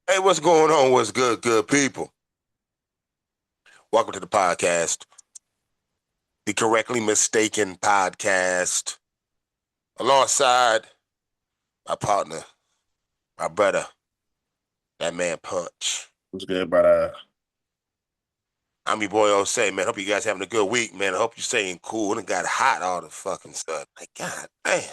Hey, what's going on? What's good people? Welcome to the podcast, the Correctly Mistaken podcast, alongside my partner, my brother, that man Punch. What's good, brother? I'm your boy Osei, man. Hope you guys having a good week, man. I hope you're staying cool. It got hot all the fucking sudden. Like, god damn.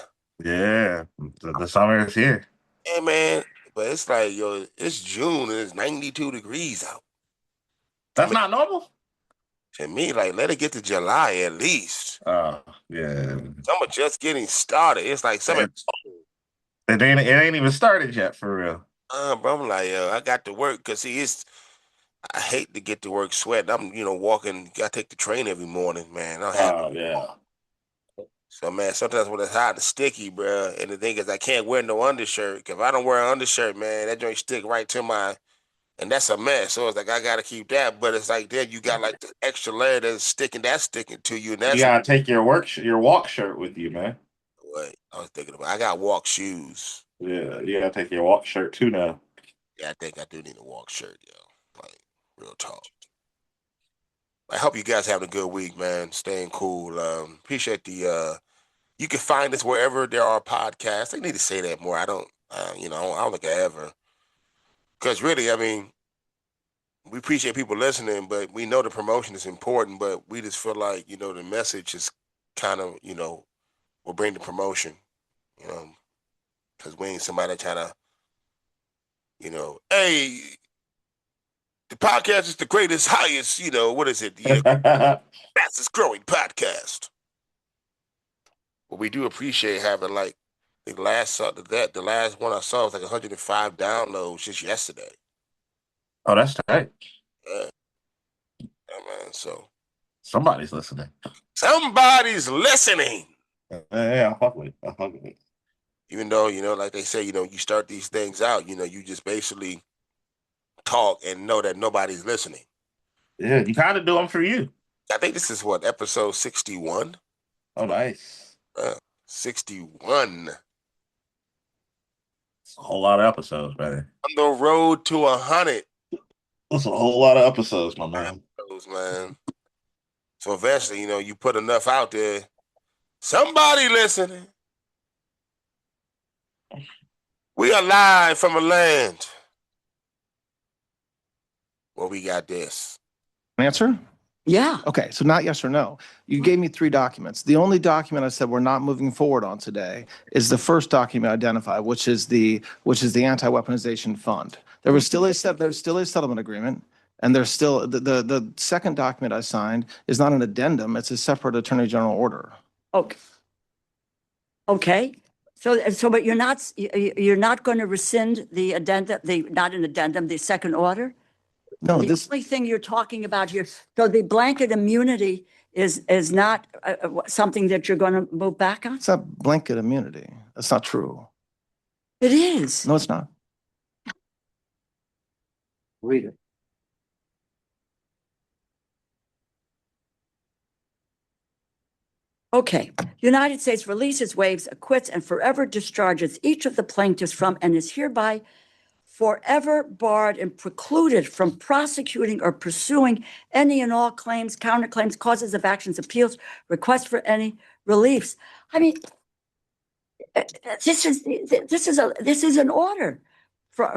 Yeah, the summer is here. Hey, man. But it's like, yo, it's June and it's 92 degrees out. To That's me, not normal. like, let it get to July at least. Oh, yeah. Summer just getting started. It's like summer. It's, it ain't even started yet, for real. Bro, I'm like, yo, I got to work because see, I hate to get to work sweating. I'm, walking. I take the train every morning, man. I don't have Oh, yeah. so, man. Sometimes when it's hot and sticky, bro, and the thing is, I can't wear no undershirt. If I don't wear an undershirt, man, that joint stick right to my, and that's a mess. So it's like I gotta keep that, but it's like then you got like the extra layer that's sticking to you, and You that's gotta take your walk shirt with you, man. what I was thinking about. I got walk shoes. Yeah, you gotta take your walk shirt too now. Yeah, I think I do need a walk shirt, yo. Like real talk. I hope you guys having a good week, man. Staying cool. Appreciate the. You can find us wherever there are podcasts. They need to say that more. I don't. I don't think I ever. Because really, I mean, we appreciate people listening, but we know the promotion is important. But we just feel like the message is kind of will bring the promotion. You know, because we ain't somebody trying to hey, the podcast is the greatest, highest. What is it? Fastest growing podcast. But we do appreciate having like the last one I saw was like 105 downloads just yesterday. Oh, that's tight. Yeah, yeah, man. So Somebody's listening. somebody's listening. Yeah, I fuck with it. Even though, like they say, you start these things out, you just basically talk and know that nobody's listening. Yeah, you kind of do them for you. I think this is what, episode 61? Oh, nice. Uh, 61. It's a whole lot of episodes, man. On the road to 100 That's a whole lot of episodes, my man. episodes, man. So eventually, you put enough out there, somebody listening. We are live from a land where we got this. Answer? Yeah. Okay, so not yes or no. You gave me three documents. The only document I said we're not moving forward on today is the first document identified, which is the anti-weaponization fund. There's still a settlement agreement, and there's still the second document I signed is not an addendum, it's a separate Attorney General order. Okay. Okay. But you're not going to rescind the addendum, not an addendum, the second order? No, The only thing you're talking about here, so the blanket immunity is not something that you're going to move back on? it's not blanket immunity. That's not true. It is. No, it's not. Read it. Okay. United States releases, waives, acquits, and forever discharges each of the plaintiffs from and is hereby forever barred and precluded from prosecuting or pursuing any and all claims, counterclaims, causes of actions, appeals, requests for any reliefs. I mean, this is an order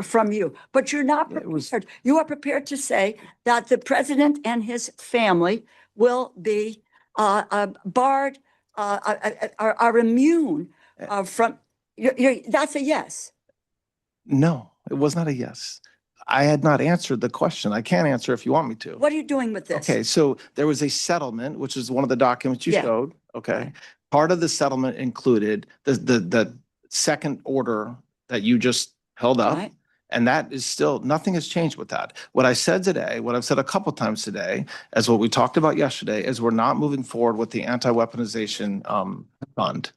from you, but you're not prepared. You are prepared to say that the president and his family will be barred, are immune from. That's a yes. No, it was not a yes. I had not answered the question. I can't answer if you want me to. What are you doing with this? Okay, so there was a settlement, which is one of the documents you Yeah. showed. Okay. Part of the settlement included the second order that you just held up. Right. And that is still, nothing has changed with that. What I said today, what I've said a couple times today, as what we talked about yesterday, is we're not moving forward with the anti-weaponization fund.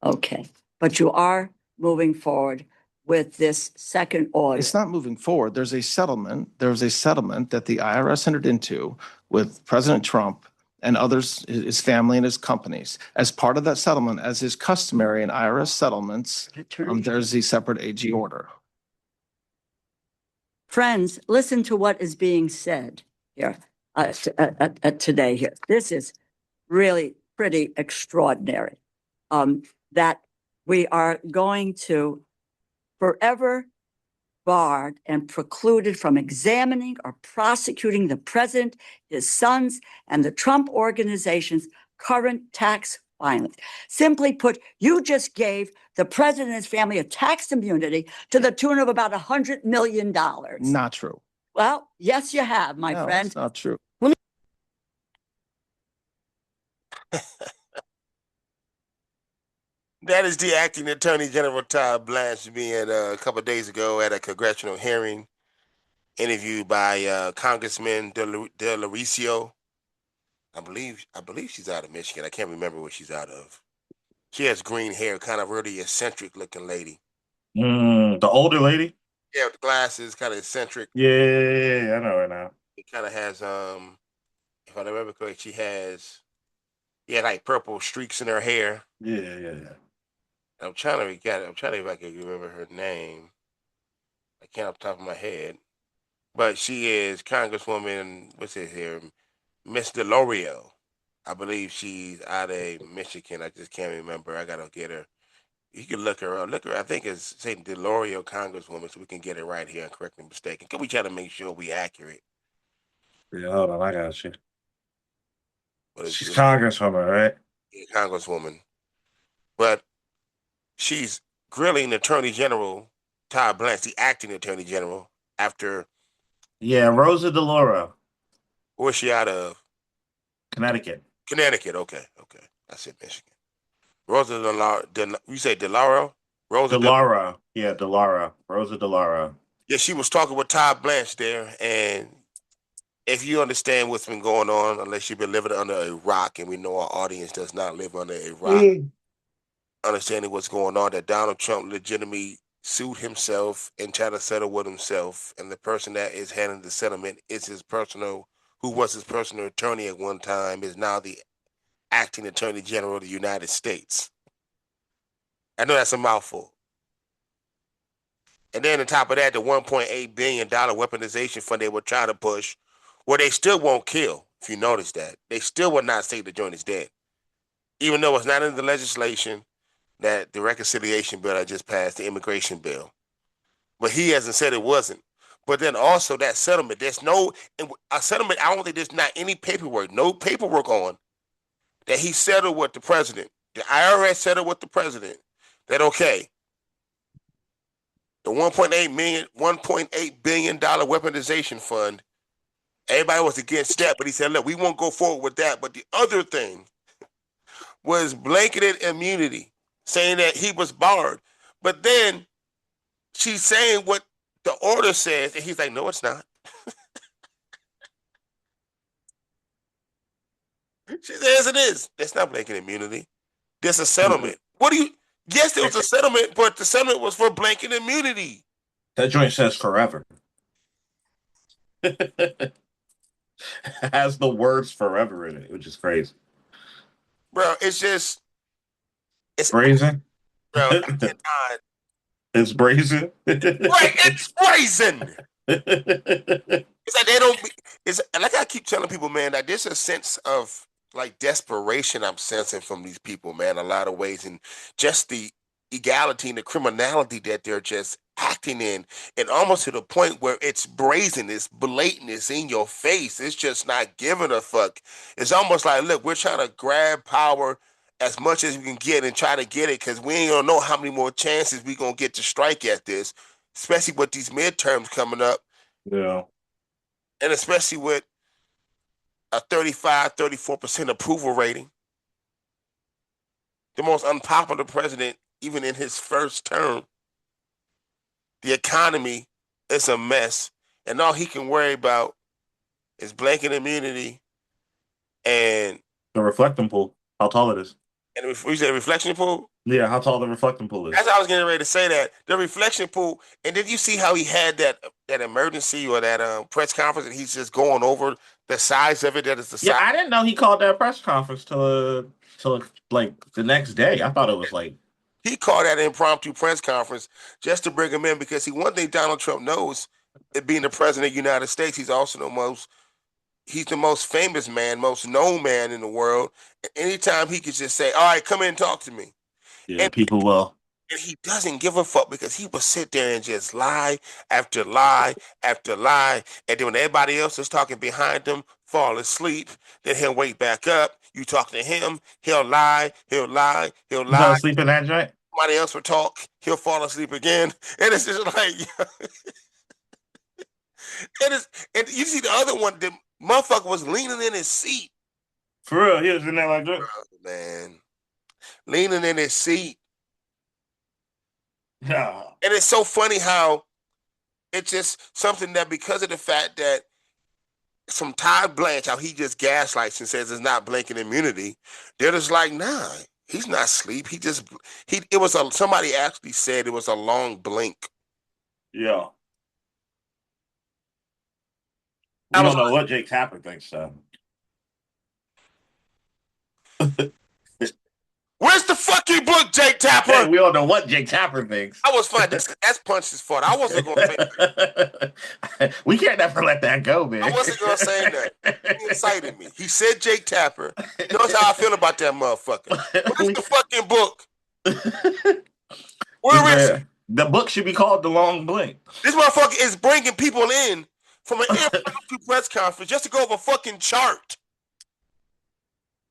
Okay, but you are moving forward with this second order. It's not moving forward. There's a settlement. There was a settlement that the IRS entered into with President Trump and others, his family and his companies. As part of that settlement, as is customary in IRS settlements, there's the separate AG order. Friends, listen to what is being said here today here. This is really pretty extraordinary. That we are going to forever barred and precluded from examining or prosecuting the president, his sons, and the Trump organization's current tax filings. Simply put, you just gave the president and his family a tax immunity to the tune of about $100 million. Not true. Well, yes, you have, my No, friend. it's not true. That is the acting Attorney General Todd Blanche being a couple of days ago at a congressional hearing, interviewed by Congressman De Lauricio. I believe she's out of Michigan. I can't remember where she's out of. She has green hair, kind of really eccentric looking lady. The older lady? Yeah, with the glasses, kind of eccentric. Yeah, I know her now. It kind of has if I remember correctly, she had like purple streaks in her hair. Yeah. I'm trying to get it. I'm trying to see if I can remember her name. I can't off the top of my head. But she is Congresswoman, what's it here? Miss DeLorean. I believe she's out of Michigan. I just can't remember. I gotta get her. You can look her up. Look her. I think it's saying DeLorean Congresswoman, so we can get it right here and correct the mistake. Can we try to make sure we accurate? Yeah, hold on, I got you. But it's She's just Congresswoman, right? a Congresswoman. But she's grilling Attorney General Todd Blanche, the acting Attorney General, after Yeah, Rosa DeLauro, where's she out of? Connecticut. Connecticut. Okay. I said Michigan. Rosa DeLauro. You say DeLauro? Rosa DeLauro. Yeah, DeLauro. Rosa DeLauro. Yeah, she was talking with Todd Blanche there, and if you understand what's been going on, unless you've been living under a rock, and we know our audience does not live under a rock, understanding what's going on, that Donald Trump legitimately sued himself and tried to settle with himself, and the person that is handling the settlement is who was his personal attorney at one time, is now the acting Attorney General of the United States. I know that's a mouthful. And then on top of that, the $1.8 billion weaponization fund they were trying to push, where they still won't kill, if you notice that. They still will not say the joint is dead. Even though it's not in the legislation, that the reconciliation bill I just passed, the immigration bill. But he hasn't said it wasn't. But then also that settlement, there's a settlement, I don't think there's not any paperwork, no paperwork on that he settled with the president. The IRS settled with the president that, okay, the $1.8 billion weaponization fund, everybody was against that, but he said, look, we won't go forward with that. But the other thing was blanketed immunity, saying that he was barred. But then she's saying what the order says, and he's like, no, it's not. She says it is. That's not blanket immunity. There's a settlement. Yes, there was a settlement, but the settlement was for blanket immunity. That joint says forever. It has the words forever in it, which is crazy. Bro, it's Brazen? bro, I cannot. It's brazen? Right, it's brazen. It's like they don't. It's like I keep telling people, man, that there's a sense of like desperation I'm sensing from these people, man, a lot of ways, and just the illegality and the criminality that they're just acting in, and almost to the point where it's brazen, it's blatant, it's in your face. It's just not giving a fuck. It's almost like, look, we're trying to grab power as much as we can get and try to get it, because we ain't gonna know how many more chances we gonna get to strike at this, especially with these midterms coming up. Yeah. And especially with a 34% approval rating. The most unpopular president, even in his first term. The economy is a mess. And all he can worry about is blanket immunity and The reflecting pool. How tall it is. we said reflection pool. Yeah, how tall the reflecting pool is. That's how I was getting ready to say that. The reflection pool. And did you see how he had that emergency or that press conference, and he's just going over the size of it? That is the size. Yeah, I didn't know he called that press conference till like the next day. I thought it was like He called that impromptu press conference just to bring him in, because one thing Donald Trump knows, being the president of the United States, he's also he's the most famous man, most known man in the world. Anytime he could just say, all right, come in and talk to me. Yeah, And, people will. and he doesn't give a fuck because he will sit there and just lie after lie after lie. And then when everybody else is talking behind him, fall asleep, then he'll wake back up. You talk to him, he'll lie, he'll lie, he'll You fell lie. asleep in that joint? Somebody else will talk, he'll fall asleep again. And it's just like, and you see the other one, the motherfucker was leaning in his seat. For real, he was in there like that. Man, leaning in his seat. Yeah. And it's so funny how it's just something that because of the fact that some Todd Blanche, how he just gaslights and says it's not blinking immunity, they're just like, nah, he's not asleep. It was somebody actually said it was a long blink. Yeah. We I was don't know what Jake Tapper thinks, though. Where's the fucking book, Jake Tapper? Hey, we don't know what Jake Tapper thinks. I was fine. That's Punch's fault. I wasn't going to say that. We can't never let that go, man. I wasn't going to say that. He incited me. He said Jake Tapper. Knows how I feel about that motherfucker. Where's the fucking book? Where is it? The book should be called The Long Blink. This motherfucker is bringing people in from an impromptu press conference just to go over a fucking chart.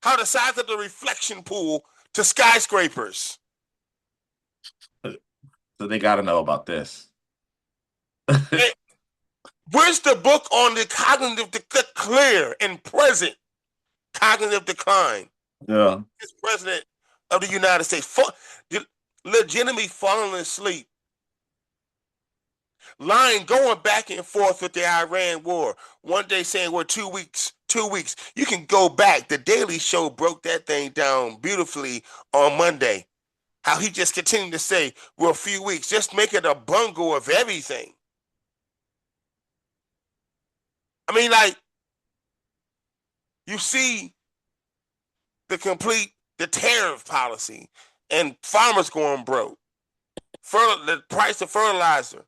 How the size of the reflection pool to skyscrapers. So they got to know about this. Where's the book on the cognitive clear and present cognitive decline? Yeah. This president of the United States legitimately falling asleep, lying, going back and forth with the Iran war. One day saying we're 2 weeks. 2 weeks. You can go back. The Daily Show broke that thing down beautifully on Monday. How he just continued to say, we're a few weeks. Just make it a bungle of everything. I mean, like, you see the tariff policy and farmers going broke. The price of fertilizer,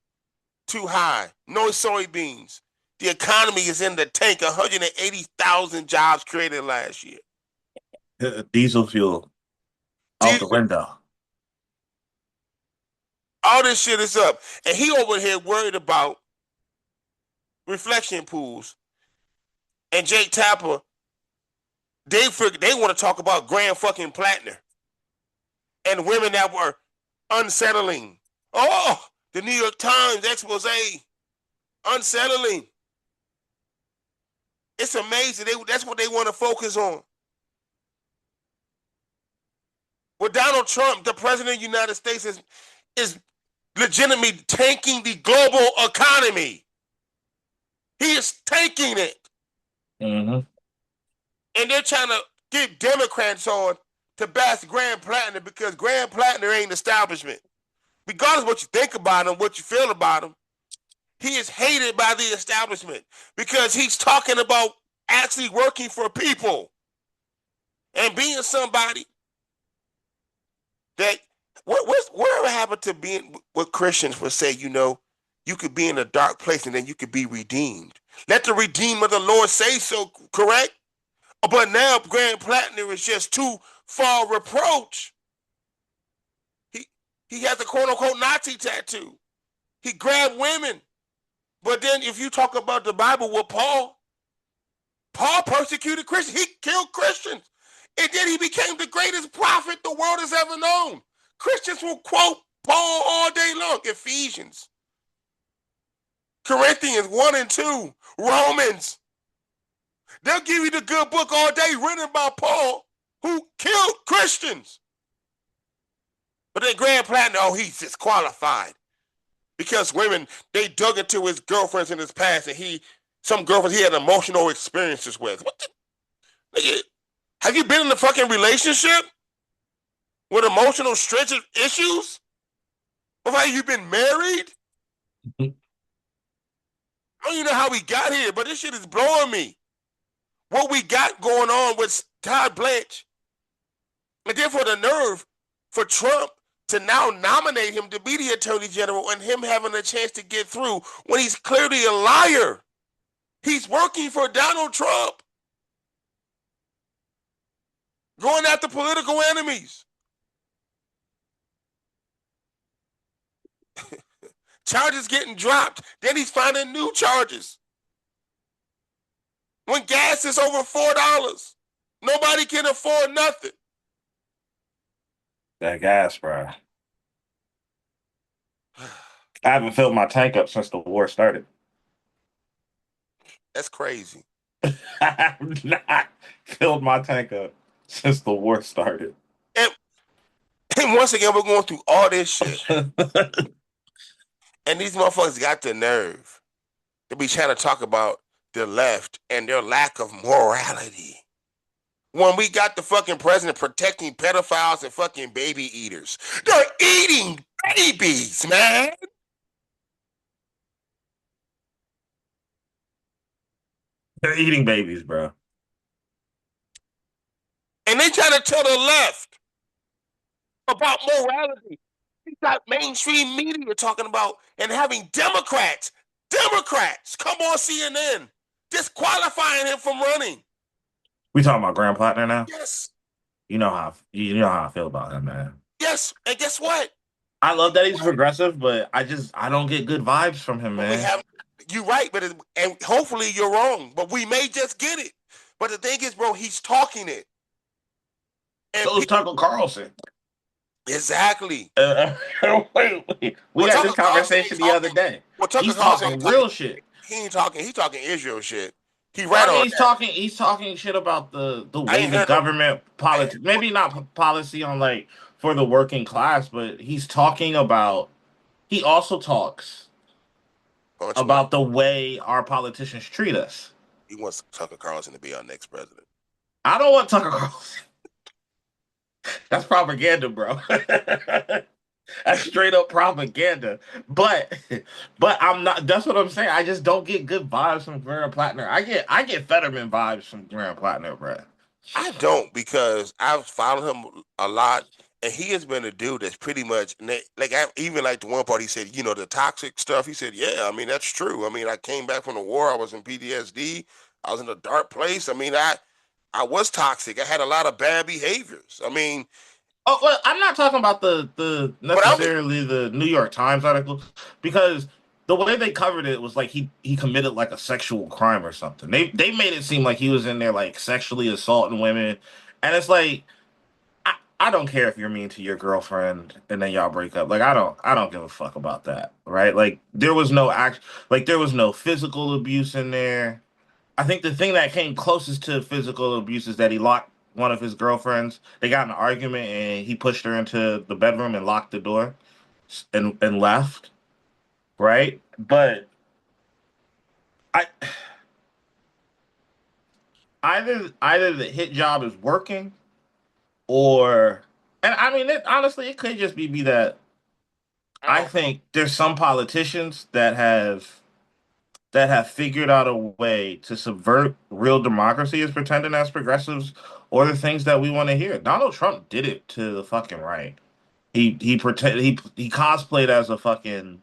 too high. No soybeans. The economy is in the tank. 180,000 jobs created last year. Diesel fuel out the window. All this shit is up. And he over here worried about reflection pools. And Jake Tapper, they want to talk about Grand fucking Plattner and women that were unsettling. Oh, the New York Times expose. Unsettling. It's amazing. That's what they want to focus on. Well, Donald Trump, the president of the United States, is legitimately tanking the global economy. He is tanking it. Mm-hmm. And they're trying to get Democrats on to bash Grand Plattner because Grand Plattner ain't establishment. Regardless of what you think about him, what you feel about him, he is hated by the establishment because he's talking about actually working for people and being somebody that whatever happened to being what Christians would say, you could be in a dark place and then you could be redeemed. Let the Redeemer of the Lord say so, correct? But now Grand Plattner is just too far reproach. He has a quote-unquote Nazi tattoo. He grabbed women. But then if you talk about the Bible with Paul persecuted Christians. He killed Christians. And then he became the greatest prophet the world has ever known. Christians will quote Paul all day long. Ephesians, Corinthians 1 and 2, Romans. They'll give you the good book all day written by Paul, who killed Christians. But then Grand Plattner, he's disqualified. Because women, they dug into his girlfriends in his past, and some girlfriends he had emotional experiences with. What the? Nigga, have you been in a fucking relationship with emotional stretching issues? Or have you been married? I don't even know how we got here, but this shit is blowing me. What we got going on with Todd Blanche, and then for the nerve for Trump to now nominate him to be the attorney general and him having a chance to get through when he's clearly a liar. He's working for Donald Trump, going after political enemies. Charges getting dropped. Then he's finding new charges. When gas is over $4, nobody can afford nothing. That gas, bro. I haven't filled my tank up since the war started. That's crazy. I have not filled my tank up since the war started. And once again, we're going through all this shit. And these motherfuckers got the nerve to be trying to talk about the left and their lack of morality. When we got the fucking president protecting pedophiles and fucking baby eaters. They're eating babies, man. They're eating babies, bro. And they trying to tell the left about morality. You got mainstream media talking about and having Democrats come on CNN disqualifying him from running. We talking about Graham Plattner now? Yes. You know how I feel about him, man. Yes. And guess what? I love that he's progressive, but I don't get good vibes from him, man. You're right, and hopefully you're wrong, but we may just get it. But the thing is, bro, he's talking it. And So is Tucker Carlson. Exactly. Wait. We had this conversation the other day. Well, Tucker He's Carlson talking real shit. He ain't talking. He's talking Israel shit. He He's talking shit about the way the government policy, maybe not policy on like for the working class, but he's talking about. He also talks about the way our politicians treat us. He wants Tucker Carlson to be our next president. I don't want Tucker Carlson. That's propaganda, bro. That's straight up propaganda. But I'm not. That's what I'm saying. I just don't get good vibes from Graham Plattner. I get Fetterman vibes from Graham Plattner, bro. I don't, because I've followed him a lot, and he has been a dude that's pretty much like even like the one part he said, the toxic stuff. He said, yeah, I mean that's true. I mean, I came back from the war. I was in PTSD. I was in a dark place. I mean, I was toxic. I had a lot of bad behaviors. I mean. Oh, well, I'm not talking about the necessarily the New York Times article, because the way they covered it was like he committed like a sexual crime or something. They made it seem like he was in there like sexually assaulting women, and it's like I don't care if you're mean to your girlfriend and then y'all break up. Like I don't give a fuck about that, right? Like there was no physical abuse in there. I think the thing that came closest to physical abuse is that he locked one of his girlfriends. They got in an argument and he pushed her into the bedroom and locked the door and left. Right? But either the hit job is working, or, and I mean honestly it could just be that I think there's some politicians that have figured out a way to subvert real democracy as pretending as progressives or the things that we want to hear. Donald Trump did it to the fucking right. He cosplayed as a fucking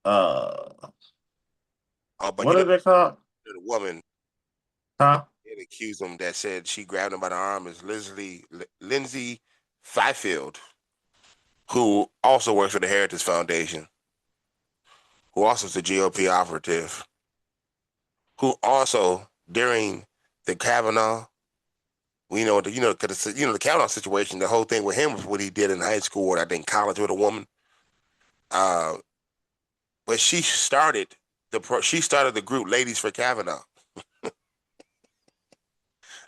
what are they called? The woman it accused him that said she grabbed him by the arm is Lindsay Fifield, who also works for the Heritage Foundation, who also is a GOP operative, who also during the Kavanaugh, the Kavanaugh situation, the whole thing with him was what he did in high school or I think college with a woman. But she started the group Ladies for Kavanaugh.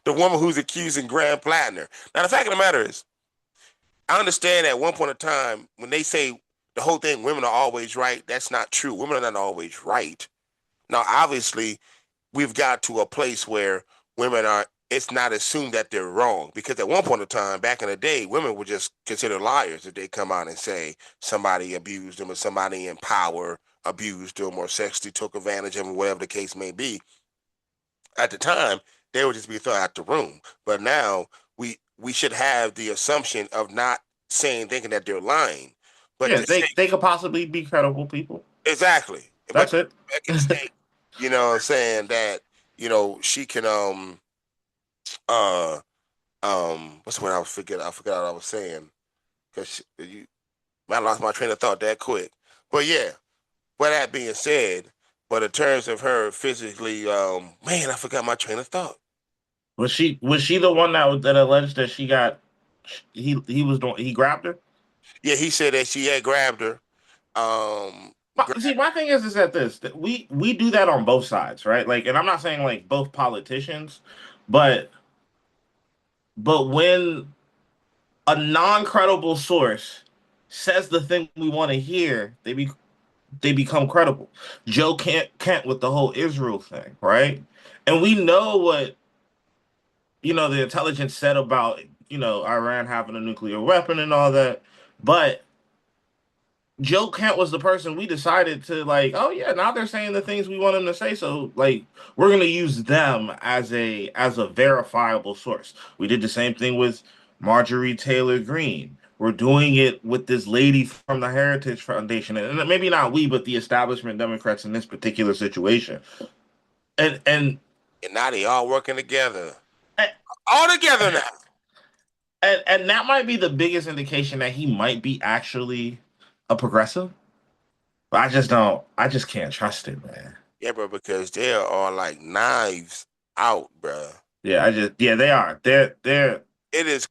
The woman who's accusing Graham Plattner. Now the fact of the matter is, I understand at one point in time when they say the whole thing, women are always right. That's not true. Women are not always right. Now, obviously, we've got to a place where it's not assumed that they're wrong. Because at one point in time, back in the day, women were just considered liars if they come out and say somebody abused them or somebody in power abused them or sexually took advantage of them, whatever the case may be. At the time, they would just be thrown out the room. But now, we should have the assumption of not thinking that they're lying, but Yeah, to say they could possibly be credible people. exactly, but That's it. I can say, saying that she can uh what's the word I forgot what I was saying because I lost my train of thought that quick. But yeah, with that being said, but in terms of her physically, man, I forgot my train of thought. Was she the one that alleged that she got he grabbed her? Yeah, he said that she had grabbed her. See, my thing is that that we do that on both sides, right? Like, and I'm not saying like both politicians, but when a non-credible source says the thing we want to hear, they become credible. Joe Kent with the whole Israel thing, right? And we know what the intelligence said about Iran having a nuclear weapon and all that, but Joe Kent was the person we decided to like, oh yeah, now they're saying the things we want them to say. So like we're gonna use them as a verifiable source. We did the same thing with Marjorie Taylor Greene. We're doing it with this lady from the Heritage Foundation. And maybe not we, but the establishment Democrats in this particular situation. And And now they all working together. and, All together now. and that might be the biggest indication that he might be actually a progressive. But I just can't trust it, man. Yeah, bro, because they are like knives out, bro. Yeah, they are. It is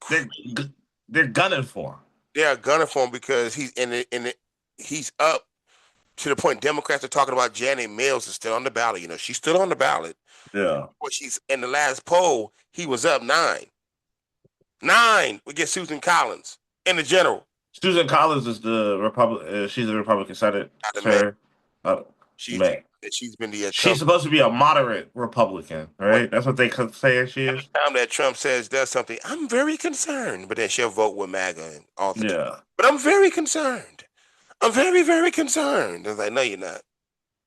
They're gunning for him. they are gunning for him because he's up to the point Democrats are talking about Janet Mills is still on the ballot. She's still on the ballot. Yeah. But she's in the last poll, he was up 9. 9 we get Susan Collins in the general. Susan Collins is the Republican. She's a Republican Senate chair. She's been the she's supposed to be a moderate Republican, right? That's what they say she is. Every time that Trump does something, I'm very concerned, but then she'll vote with MAGA and all the time. But I'm very concerned. I'm very, very concerned. I was like, no, you're not.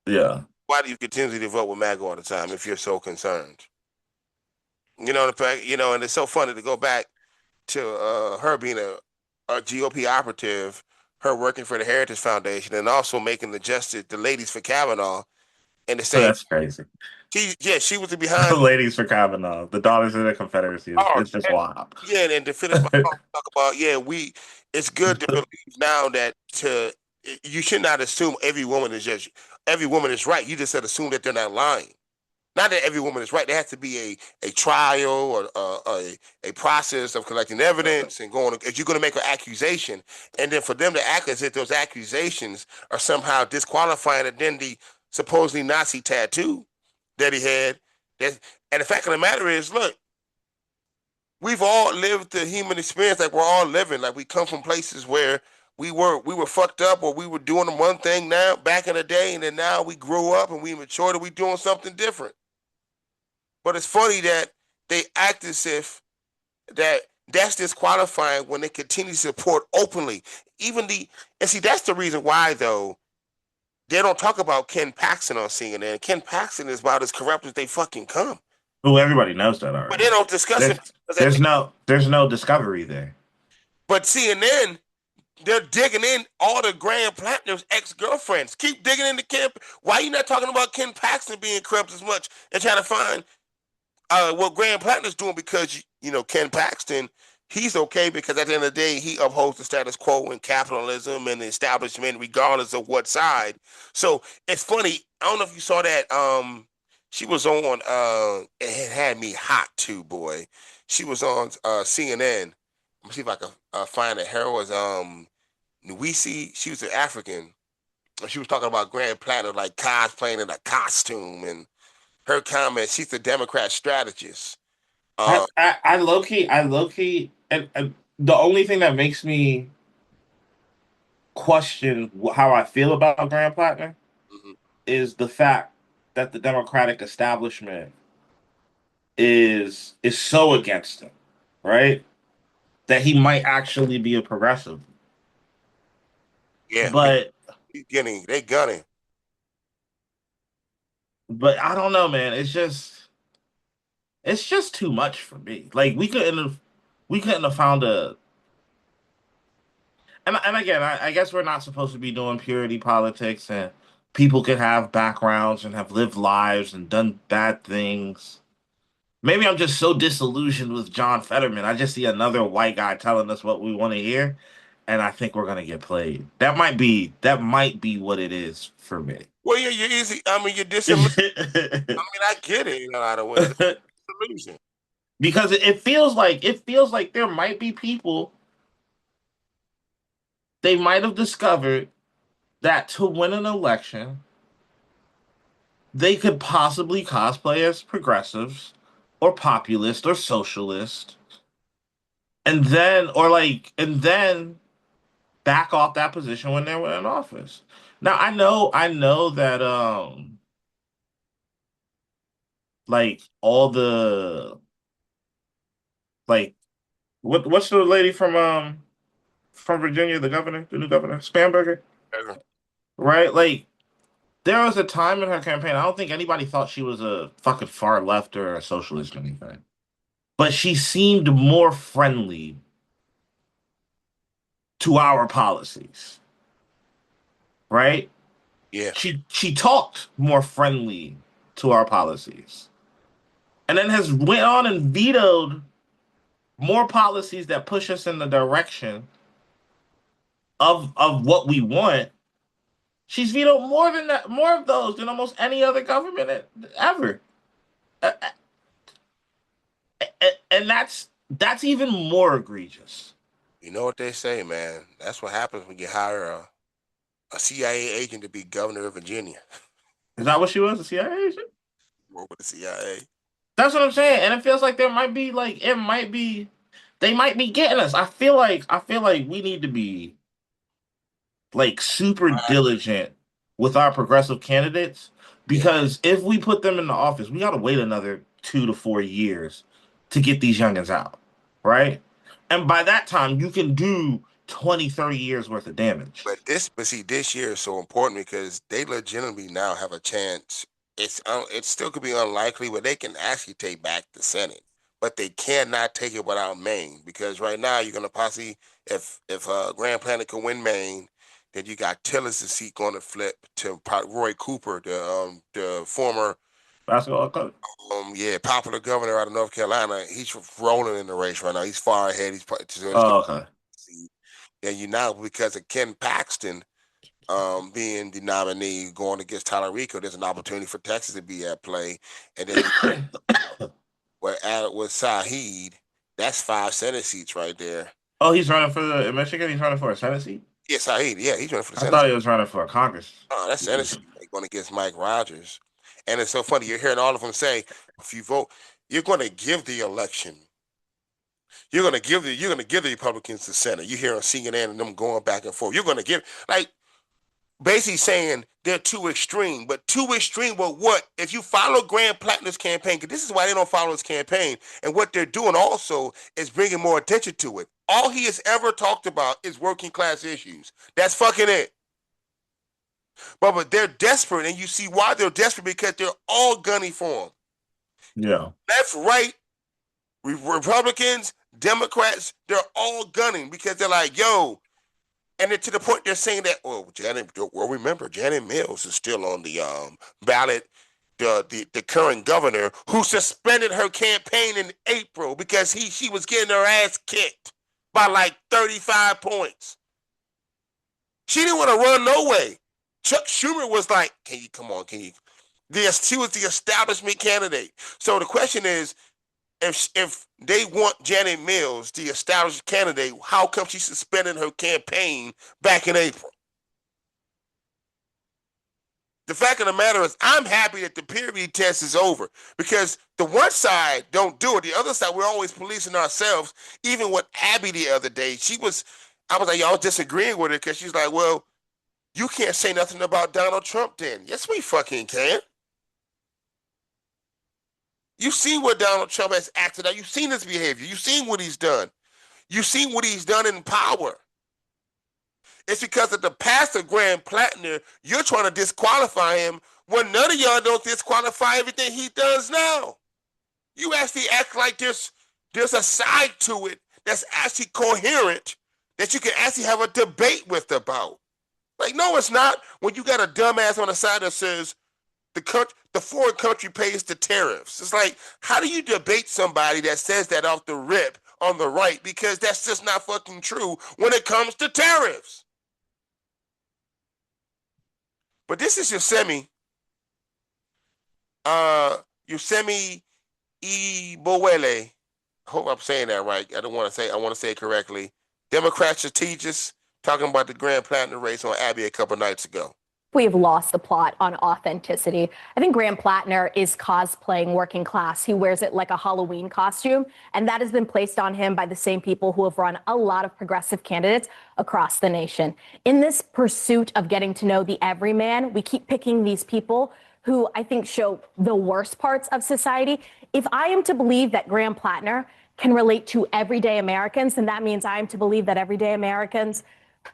Yeah. Why do you continue to vote with MAGA all the time if you're so concerned? The fact, and it's so funny to go back to her being a GOP operative, her working for the Heritage Foundation, and also making the ladies for Kavanaugh, and the same. That's crazy. She was behind the ladies for Kavanaugh, the Daughters of the Confederacy. It's just wild. Yeah, and to finish my talk about it's good to believe now that you should not assume every woman is right. You just said assume that they're not lying. Not that every woman is right. There has to be a trial or a process of collecting evidence and going. If you're going to make an accusation, and then for them to act as if those accusations are somehow disqualifying, and then the supposedly Nazi tattoo that he had. And the fact of the matter is, look, we've all lived the human experience like we're all living. Like we come from places where we were fucked up or we were doing one thing now back in the day, and then now we grew up and we matured and we doing something different. But it's funny that they act as if that's disqualifying when they continue to support openly. And see, that's the reason why, though, they don't talk about Ken Paxton on CNN. Ken Paxton is about as corrupt as they fucking come. Well, everybody knows that already. But they don't discuss it. There's no discovery there. But CNN, they're digging in all the Graham Plattner's ex-girlfriends. Keep digging into Ken. Why are you not talking about Ken Paxton being corrupt as much and trying to find what Graham Plattner's doing? Because, Ken Paxton, he's okay because at the end of the day, he upholds the status quo and capitalism and the establishment regardless of what side. So it's funny. I don't know if you saw that. She was on, it had me hot too, boy. She was on CNN. Let me see if I can find it. Her was Nwisi. She was an African. She was talking about Graham Plattner like cosplaying in a costume, and her comment. She's a Democrat strategist. I low key, and the only thing that makes me question how I feel about Graham Plattner is the fact that the Democratic establishment is so against him, right? That he might actually be a progressive. Yeah, but they gunning. But I don't know, man. It's just too much for me. Like we couldn't we couldn't have found a. And again, I guess we're not supposed to be doing purity politics, and people can have backgrounds and have lived lives and done bad things. Maybe I'm just so disillusioned with John Fetterman. I just see another white guy telling us what we want to hear, and I think we're gonna get played. That might be what it is for me. Well, yeah, you're easy. I mean, you're disillusioned. I mean, I get it in a lot of ways. Disillusion. Because it feels like there might be people they might have discovered that to win an election, they could possibly cosplay as progressives or populist or socialist, and then back off that position when they were in office. Now I know that like all the like what's the lady from Virginia, the governor, the new governor, Spamberger, right? Like there was a time in her campaign, I don't think anybody thought she was a fucking far left or a socialist or anything. But she seemed more friendly to our policies, right? Yeah. She talked more friendly to our policies. And then has went on and vetoed more policies that push us in the direction of what we want. She's vetoed more of those than almost any other government ever. And that's even more egregious. You know what they say, man. That's what happens when you hire a CIA agent to be governor of Virginia. Is that what she was, a CIA agent? Work with the CIA. That's what I'm saying. And it feels like they might be getting us. I feel like we need to be like super diligent with our progressive candidates, because if we put them in the office, we got to wait another 2 to 4 years to get these youngins out, right? And by that time, you can do 20, 30 years worth of damage. But see, this year is so important because they legitimately now have a chance. It still could be unlikely, but they can actually take back the Senate. But they cannot take it without Maine, because right now you're gonna possibly, if Grand Planet can win Maine, then you got Tillis' seat going to flip to Roy Cooper, the former Basketball coach. popular governor out of North Carolina. He's rolling in the race right now. He's far ahead. He's Oh, okay. and you now, because of Ken Paxton being the nominee going against Tallarico, there's an opportunity for Texas to be at play. And then with Saeed, that's 5 Senate seats right there. Oh, he's running for in Michigan. He's running for a Senate seat. Yeah, Saeed. Yeah, he's running for the I Senate. thought he was running for a Congress. Oh, that's Senate seat. They're going against Mike Rogers. And it's so funny. You're hearing all of them say, if you vote, you're going to give the election. You're going to give the Republicans the Senate. You hear on CNN and them going back and forth. You're going to give, like, basically saying they're too extreme. But too extreme with what? If you follow Graham Plattner's campaign, because this is why they don't follow his campaign, and what they're doing also is bringing more attention to it. All he has ever talked about is working class issues. That's fucking it. But they're desperate, and you see why they're desperate, because they're all gunning for him. Yeah. Left, right, Republicans, Democrats, they're all gunning because they're like, yo, and then to the point they're saying that, remember, Janet Mills is still on the ballot, the current governor, who suspended her campaign in April because she was getting her ass kicked by like 35 points. She didn't want to run no way. Chuck Schumer was like, she was the establishment candidate. So the question is, if they want Janet Mills, the established candidate, how come she suspended her campaign back in April? The fact of the matter is, I'm happy that the peer review test is over, because the one side don't do it. The other side, we're always policing ourselves. Even with Abby the other day, I was like, y'all disagreeing with her because she's like, well, you can't say nothing about Donald Trump then. Yes, we fucking can. You've seen what Donald Trump has acted out. You've seen his behavior. You've seen what he's done. You've seen what he's done in power. It's because of the past of Graham Plattner, you're trying to disqualify him when none of y'all don't disqualify everything he does now. You actually act like there's a side to it that's actually coherent that you can actually have a debate with about. Like, no, it's not when you got a dumbass on the side that says the foreign country pays the tariffs. It's like, how do you debate somebody that says that off the rip on the right? Because that's just not fucking true when it comes to tariffs. But this is Yusemi Iboele. Hope I'm saying that right. I want to say it correctly. Democrat strategist talking about the Grand Platinum race on Abby a couple nights ago. We have lost the plot on authenticity. I think Graham Plattner is cosplaying working class. He wears it like a Halloween costume, and that has been placed on him by the same people who have run a lot of progressive candidates across the nation. In this pursuit of getting to know the everyman, we keep picking these people who I think show the worst parts of society. If I am to believe that Graham Plattner can relate to everyday Americans, then that means I am to believe that everyday Americans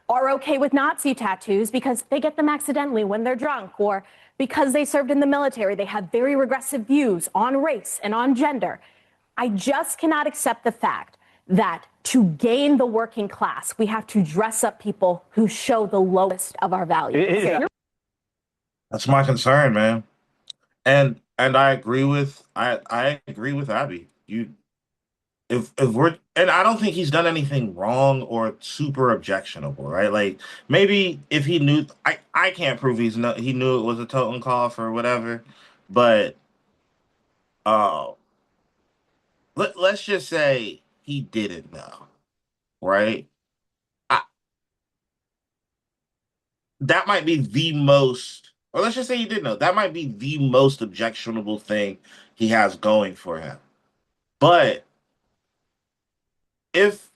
are okay with Nazi tattoos because they get them accidentally when they're drunk, or because they served in the military. They have very regressive views on race and on gender. I just cannot accept the fact that to gain the working class, we have to dress up people who show the lowest of our values. That's my concern, man. And I agree with I agree with Abby. If we're, and I don't think he's done anything wrong or super objectionable, right? Like, maybe if he knew, I can't prove he knew it was a totem cough or whatever, but let's just say he didn't know, right? That might be the most, or let's just say he did know. That might be the most objectionable thing he has going for him. But if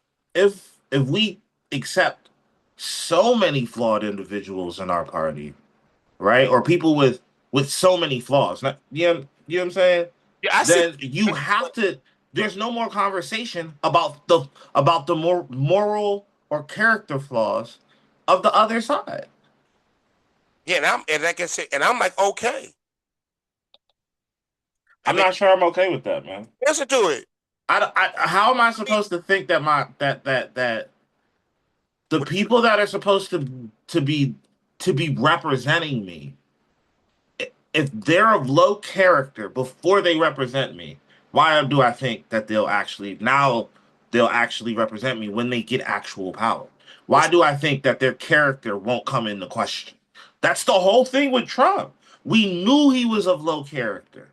we accept so many flawed individuals in our party, right, or people with so many flaws, not, you know what I'm saying? Yeah, then you have to. There's no more conversation about the more moral or character flaws of the other side. Yeah, and like I said, and I'm like, okay. I'm not sure I'm okay with that, man. Listen to it. How am I supposed to think that that the people that are supposed to be representing me, if they're of low character before they represent me, why do I think that they'll actually represent me when they get actual power? Why do I think that their character won't come into question? That's the whole thing with Trump. We knew he was of low character.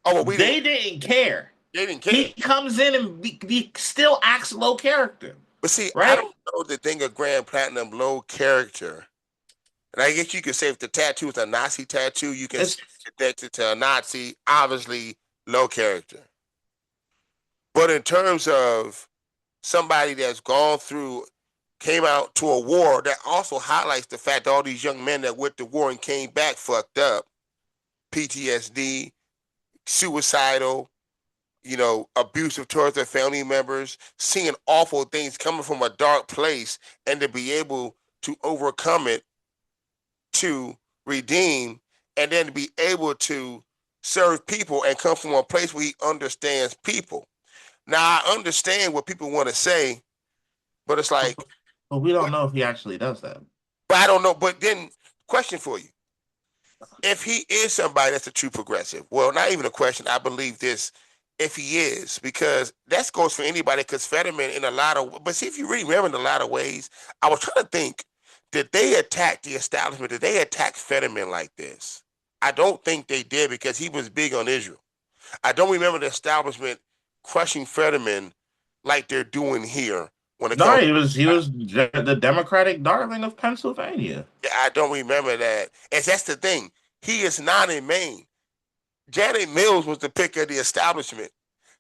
Oh, well, they didn't care. They didn't care. He comes in and he still acts low character. But see, right? I don't know the thing of Grand Platinum low character. And I guess you could say if the tattoo is a Nazi tattoo, you can connect it to a Nazi, obviously low character. But in terms of somebody that's came out to a war, that also highlights the fact that all these young men that went to war and came back fucked up, PTSD, suicidal, abusive towards their family members, seeing awful things coming from a dark place, and to be able to overcome it, to redeem, and then to be able to serve people and come from a place where he understands people. Now, I understand what people want to say, but it's like... But we don't know if he actually does that. But I don't know. But then, question for you. If he is somebody that's a true progressive, well, not even a question, I believe this, if he is, because that goes for anybody, because Fetterman in a lot of... But see, if you really remember in a lot of ways, I was trying to think, did they attack the establishment? Did they attack Fetterman like this? I don't think they did, because he was big on Israel. I don't remember the establishment crushing Fetterman like they're doing here. He was the Democratic darling of Pennsylvania. Yeah, I don't remember that. And that's the thing. He is not in Maine. Janet Mills was the pick of the establishment.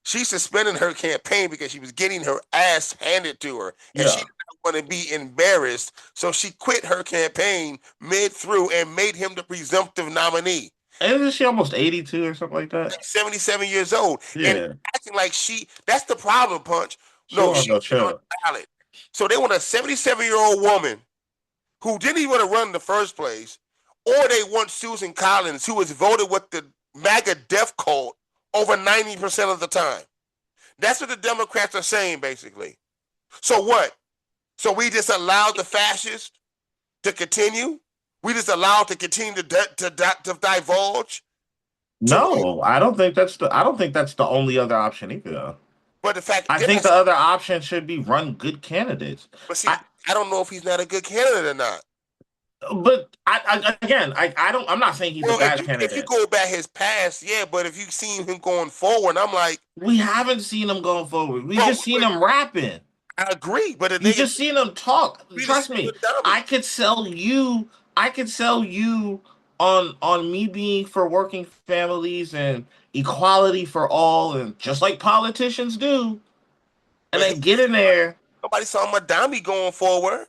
She suspended her campaign because she was getting her ass handed to her. And she didn't want to be embarrassed. So she quit her campaign mid-through and made him the presumptive nominee. Isn't she almost 82 or something like that? 77 years old. Yeah. And acting like that's the problem, Punch. No, she's on the ballot. So they want a 77-year-old woman who didn't even want to run in the first place, or they want Susan Collins, who was voted with the MAGA death cult over 90% of the time. That's what the Democrats are saying, basically. So what? So we just allowed the fascists to continue? We just allowed to continue to divulge? No, I don't think that's the only other option either. Though. But the fact, I think the other option should be run good candidates. But see, I don't know if he's not a good candidate or not. But I'm not saying he's a bad candidate. If you go back his past, yeah, but if you've seen him going forward, I'm like, we haven't seen him going forward. We just seen him rapping. I agree, but you just seen him talk. Trust me, I could sell you on me being for working families and equality for all, and just like politicians do. And then get in there. Nobody saw Madami going forward.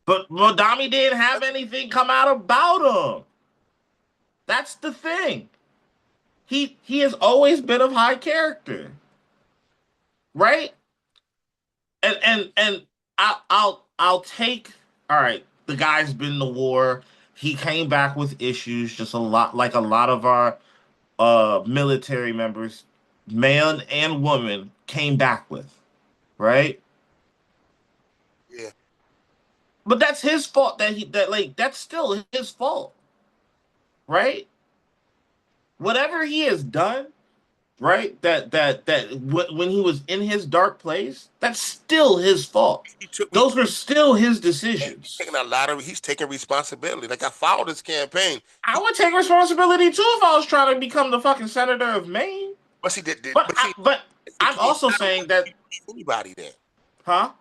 But Madami didn't have anything come out about him. That's the thing. He has always been of high character. Right? And I'll take, all right, the guy's been in the war. He came back with issues, just a lot like a lot of our military members, man and woman, came back with, right? Yeah. But that's his fault that's still his fault. Right? Whatever he has done, right? When he was in his dark place, that's still his fault. Those were still his decisions. He's taking responsibility. Like, I followed his campaign. I would take responsibility too if I was trying to become the fucking senator of Maine. But I'm also saying that anybody then. Huh?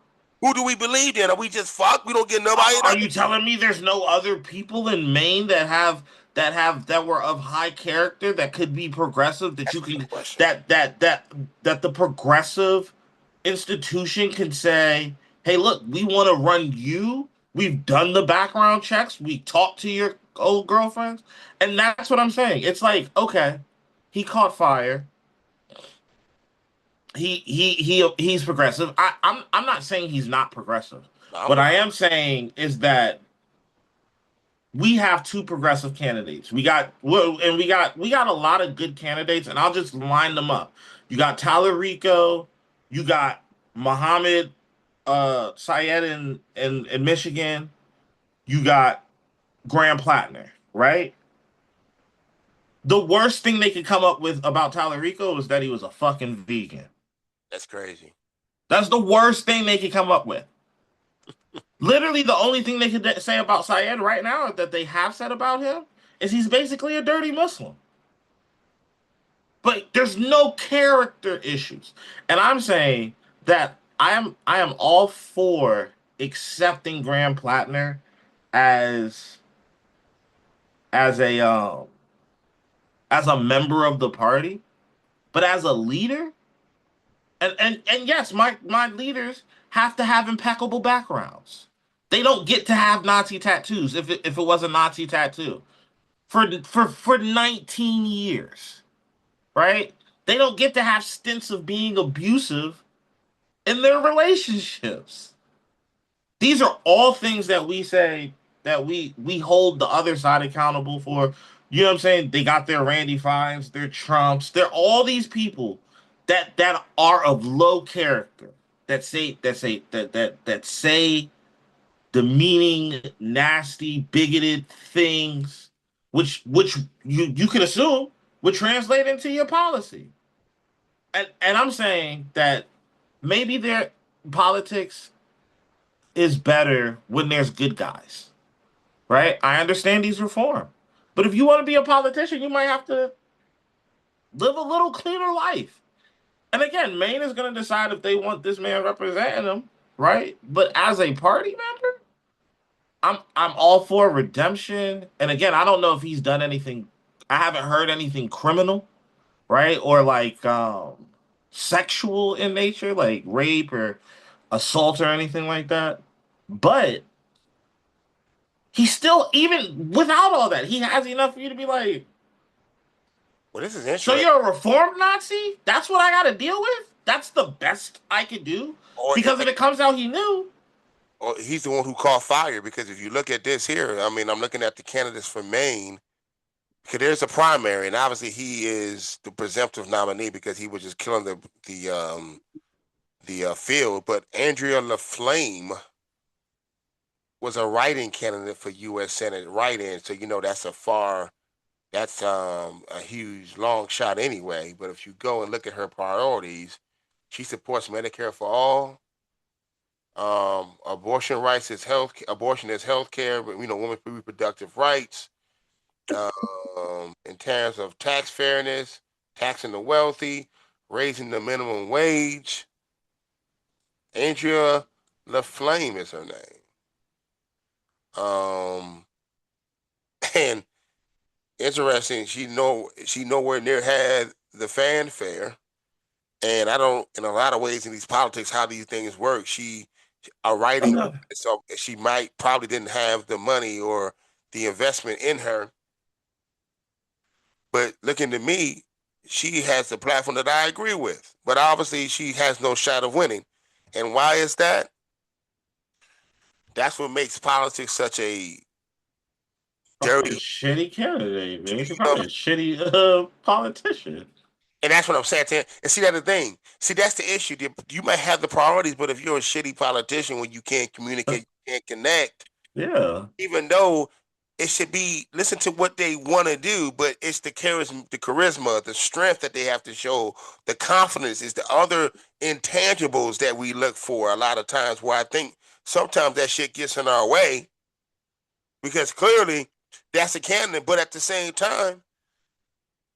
Who do we believe in? Are we just fucked? We don't get nobody. Are you telling me there's no other people in Maine that were of high character that could be progressive, that you can that the progressive institution can say, hey, look, we want to run you. We've done the background checks. We talked to your old girlfriends. And that's what I'm saying. It's like, okay, he caught fire. He's progressive. I'm not saying he's not progressive. What I am saying is that we have two progressive candidates. We got a lot of good candidates, and I'll just line them up. You got Tyler Rico, you got Mohammed Syed in Michigan, you got Graham Plattner, right? The worst thing they could come up with about Tyler Rico is that he was a fucking vegan. That's crazy. That's the worst thing they could come up with. Literally, the only thing they could say about Syed right now that they have said about him is he's basically a dirty Muslim. But there's no character issues. And I'm saying that I am all for accepting Graham Plattner as a member of the party, but as a leader. And yes, my leaders have to have impeccable backgrounds. They don't get to have Nazi tattoos if it was a Nazi tattoo for 19 years, right? They don't get to have stints of being abusive in their relationships. These are all things that we say that we hold the other side accountable for. You know what I'm saying? They got their Randy Fines, their Trumps, they're all these people that are of low character, that say demeaning, nasty, bigoted things, which you could assume would translate into your policy. And I'm saying that maybe their politics is better when there's good guys, right? I understand these reform, but if you want to be a politician, you might have to live a little cleaner life. And again, Maine is going to decide if they want this man representing them, right? But as a party member, I'm all for redemption. And again, I don't know if he's done anything. I haven't heard anything criminal, right? Or like sexual in nature, like rape or assault or anything like that. But he's still, even without all that, he has enough for you to be like, well, this is interesting. So you're a reformed Nazi? That's what I got to deal with? That's the best I could do? Because if it comes out he knew. Or he's the one who caught fire, because if you look at this here, I mean, I'm looking at the candidates for Maine. Because there's a primary, and obviously he is the presumptive nominee because he was just killing the field. But Andrea LaFlame was a write-in candidate for U.S. Senate write-in, so that's a huge long shot anyway. But if you go and look at her priorities, she supports Medicare for all. Abortion is health care, but women's reproductive rights. In terms of tax fairness, taxing the wealthy, raising the minimum wage. Andrea LaFlame is her name. And interesting, she nowhere near had the fanfare. And I don't, in a lot of ways in these politics, how these things work. She a writing, so she probably didn't have the money or the investment in her. But looking to me, she has the platform that I agree with. But obviously, she has no shot of winning. And why is that? That's what makes politics such a dirty, shitty candidate, man. She's probably a shitty politician. And that's what I'm saying to him. And see, that's the thing. See, that's the issue. You might have the priorities, but if you're a shitty politician when you can't communicate, you can't connect. Yeah. Even though it should be listen to what they want to do, but it's the charisma, the strength that they have to show, the confidence is the other intangibles that we look for a lot of times. Where I think sometimes that shit gets in our way because clearly that's a candidate, but at the same time,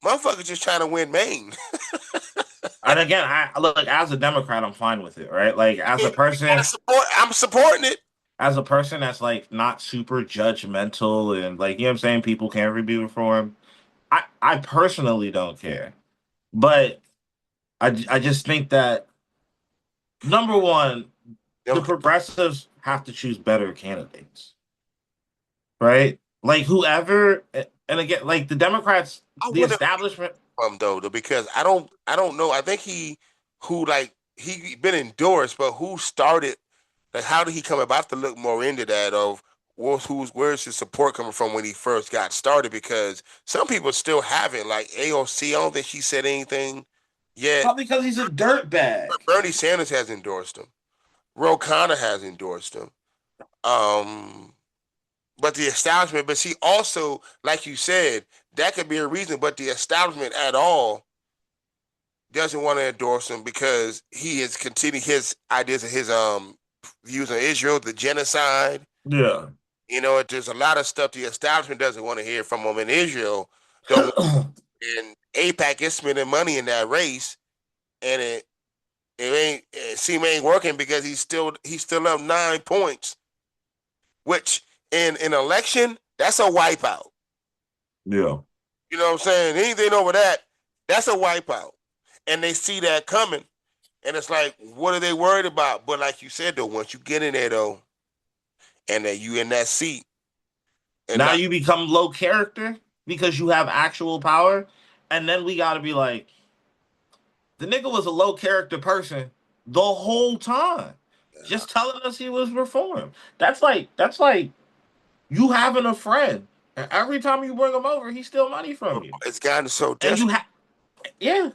motherfuckers just trying to win Maine. And again, I look as a Democrat, I'm fine with it, right? Like as a person, I'm supporting it. As a person that's like not super judgmental and like I'm saying, people can be reformed. I personally don't care, but I just think that number one, the progressives have to choose better candidates, right? Like whoever, and again, like the Democrats, the establishment. Though, because I don't know. I think he been endorsed, but who started? Like, how did he come about to look more into that? Of where's his support coming from when he first got started? Because some people still haven't. Like AOC, I don't think she said anything yet. Probably because he's a dirtbag. Bernie Sanders has endorsed him. Ro Khanna has endorsed him. But the establishment, but see, also, like you said, that could be a reason, but the establishment at all doesn't want to endorse him because he is continuing his ideas and his views on Israel, the genocide. Yeah. There's a lot of stuff the establishment doesn't want to hear from him in Israel. And AIPAC is spending money in that race, and it ain't working because he's still up 9 points, which in an election, that's a wipeout. Yeah. You know what I'm saying? Anything over that's a wipeout. And they see that coming. And it's like, what are they worried about? But like you said, though, once you get in there, though, and that you in that seat. And now you become low character because you have actual power. And then we got to be like, the nigga was a low character person the whole time. Yeah. Just telling us he was reformed. That's like you having a friend. And every time you bring him over, he steal money from you. It's gotten so desperate. Yeah.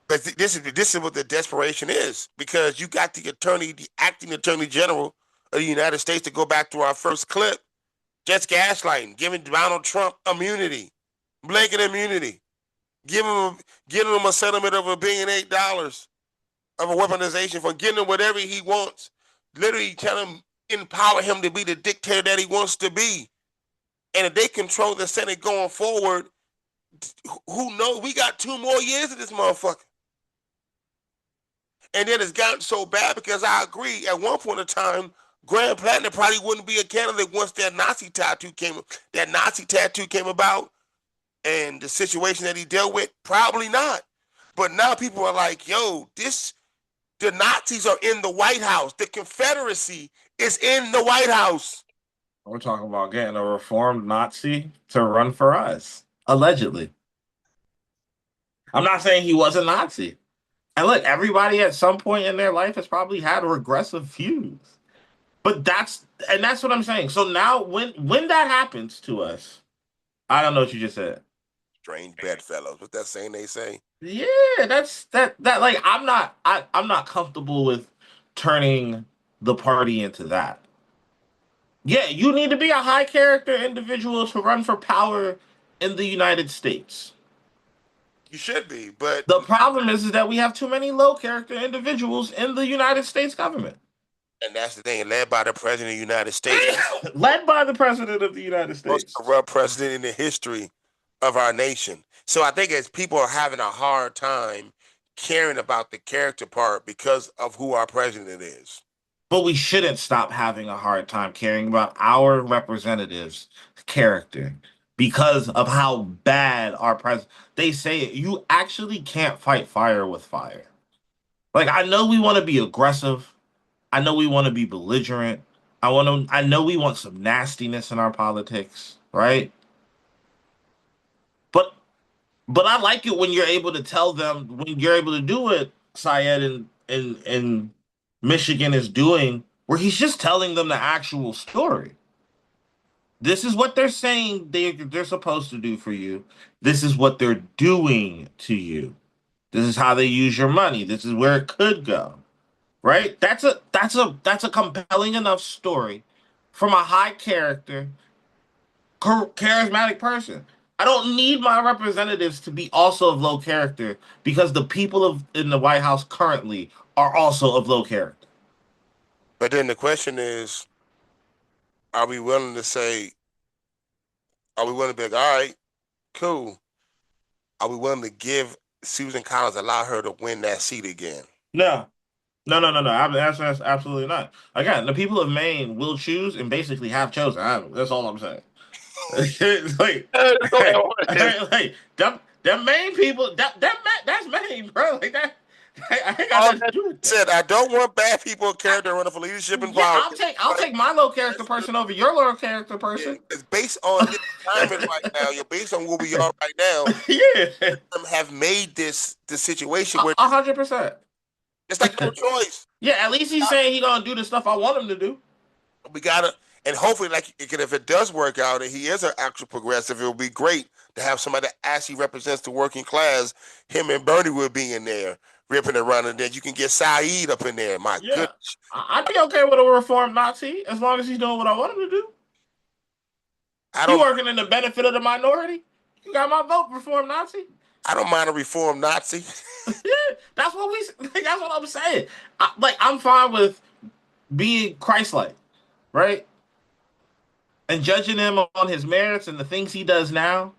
But this is what the desperation is, because you got the acting attorney general of the United States, to go back to our first clip, just gaslighting, giving Donald Trump immunity, blanket immunity, giving him a settlement of $1.8 billion of a weaponization for getting him whatever he wants. Literally tell him, empower him to be the dictator that he wants to be. And if they control the Senate going forward, who knows? We got 2 more years of this motherfucker. And then it's gotten so bad because I agree, at one point in time, Graham Plattner probably wouldn't be a candidate once that Nazi tattoo came about, and the situation that he dealt with, probably not. But now people are like, yo, the Nazis are in the White House. The Confederacy is in the White House. We're talking about getting a reformed Nazi to run for us, allegedly. I'm not saying he was a Nazi. And look, everybody at some point in their life has probably had regressive views. But that's what I'm saying. So now when that happens to us, I don't know what you just said. Strange bedfellows. What's that saying they say? Yeah, that's that like I'm not comfortable with turning the party into that. Yeah, you need to be a high character individual to run for power in the United States. You should be, but The problem is that we have too many low character individuals in the United States government. and that's the thing, led by the president of the United States, Led by the president of the United most States. corrupt president in the history of our nation. So I think as people are having a hard time caring about the character part because of who our president is. But we shouldn't stop having a hard time caring about our representatives' character because of how bad our president. They say it. You actually can't fight fire with fire. Like I know we want to be aggressive. I know we want to be belligerent. I know we want some nastiness in our politics, right? But but I like it when you're able to tell them when you're able to do what Syed in Michigan is doing, where he's just telling them the actual story. This is what they're saying they're supposed to do for you. This is what they're doing to you. This is how they use your money. This is where it could go. Right? That's a compelling enough story from a high character, charismatic person. I don't need my representatives to be also of low character because the people in the White House currently are also of low character. But then the question is, are we willing to say, are we willing to be like, all right, cool. Are we willing to give Susan Collins, allow her to win that seat again? No. No. That's absolutely not. Again, the people of Maine will choose and basically have chosen. That's all I'm saying. like, like them Maine people, that's Maine, bro. Like that. I ain't got nothing to do with that. Said I don't want bad people of character running for leadership and Yeah, power. I'll take my low character person over your low character person. It's based on this climate right now. You're based on where we are right now. Yeah, Have made this the situation where 100%. it's like no choice. Yeah, at least he's saying he gonna do the stuff I want him to do. We gotta, and hopefully, like if it does work out and he is an actual progressive, it will be great to have somebody that actually represents the working class. Him and Bernie will be in there ripping and running. Then you can get Saeed up in there. My goodness, I'd be okay with a reformed Nazi as long as he's doing what I want him to do. You working in the benefit of the minority? You got my vote, reformed Nazi. I don't mind a reformed Nazi. That's what I'm saying. I'm fine with being Christ-like, right? And judging him on his merits and the things he does now,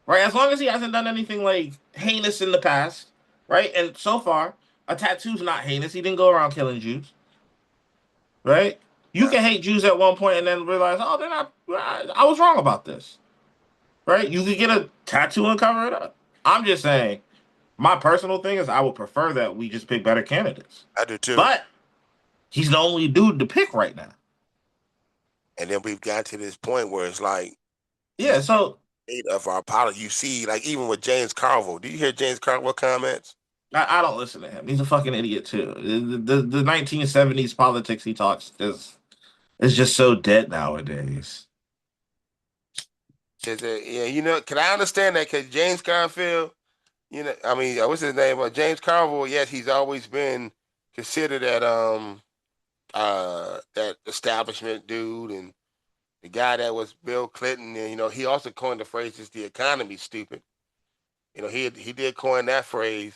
right? As long as he hasn't done anything like heinous in the past, right? And so far, a tattoo's not heinous. He didn't go around killing Jews, right? You can hate Jews at one point and then realize, oh, they're not. I was wrong about this, right? You could get a tattoo and cover it up. I'm just saying, my personal thing is I would prefer that we just pick better candidates. I do too. But he's the only dude to pick right now. And then we've got to this point where it's like, yeah, so of our politics, you see, like even with James Carville. Do you hear James Carville comments? I don't listen to him. He's a fucking idiot too. The 1970s politics he talks is just so dead nowadays. Yeah, can I understand that? Because James Carville, I mean, what's his name? James Carville. Yes, he's always been considered that establishment dude and the guy that was Bill Clinton. And he also coined the phrase "Is the economy stupid?" He did coin that phrase.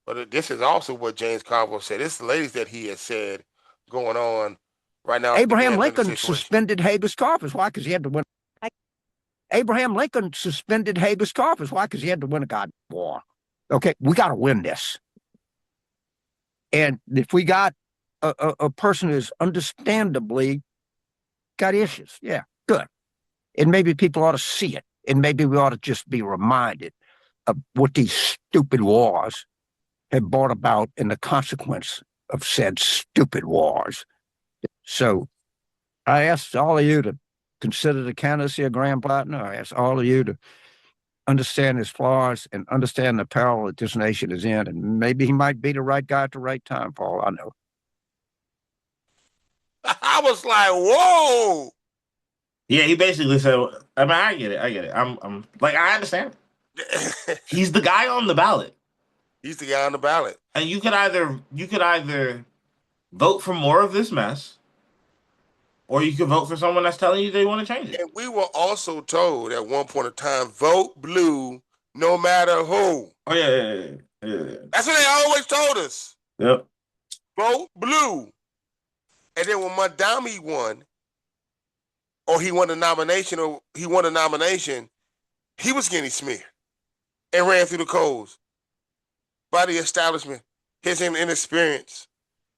But this is also what James Carville said. This is the latest that he has said going on right now. Abraham Lincoln suspended habeas corpus. Why? Because he had to win. Abraham Lincoln suspended habeas corpus. Why? Because he had to win a goddamn war. Okay, we got to win this. And if we got a person who's understandably got issues, yeah, good. And maybe people ought to see it. And maybe we ought to just be reminded of what these stupid wars have brought about and the consequence of said stupid wars. So I ask all of you to consider the candidacy of Graham Plattner. I ask all of you to understand his flaws and understand the peril that this nation is in. And maybe he might be the right guy at the right time, for all I know. I was like, whoa. Yeah, he basically said, I mean, I get it. I'm like, I understand. He's the guy on the ballot. He's the guy on the ballot. And you could either vote for more of this mess, or you could vote for someone that's telling you they want to change it. And we were also told at one point in time, vote blue no matter who. Oh yeah. That's what they always told us. Yep. Vote blue. And then when Mondami won, or he won a nomination, he was getting smeared and ran through the coals by the establishment. His inexperience.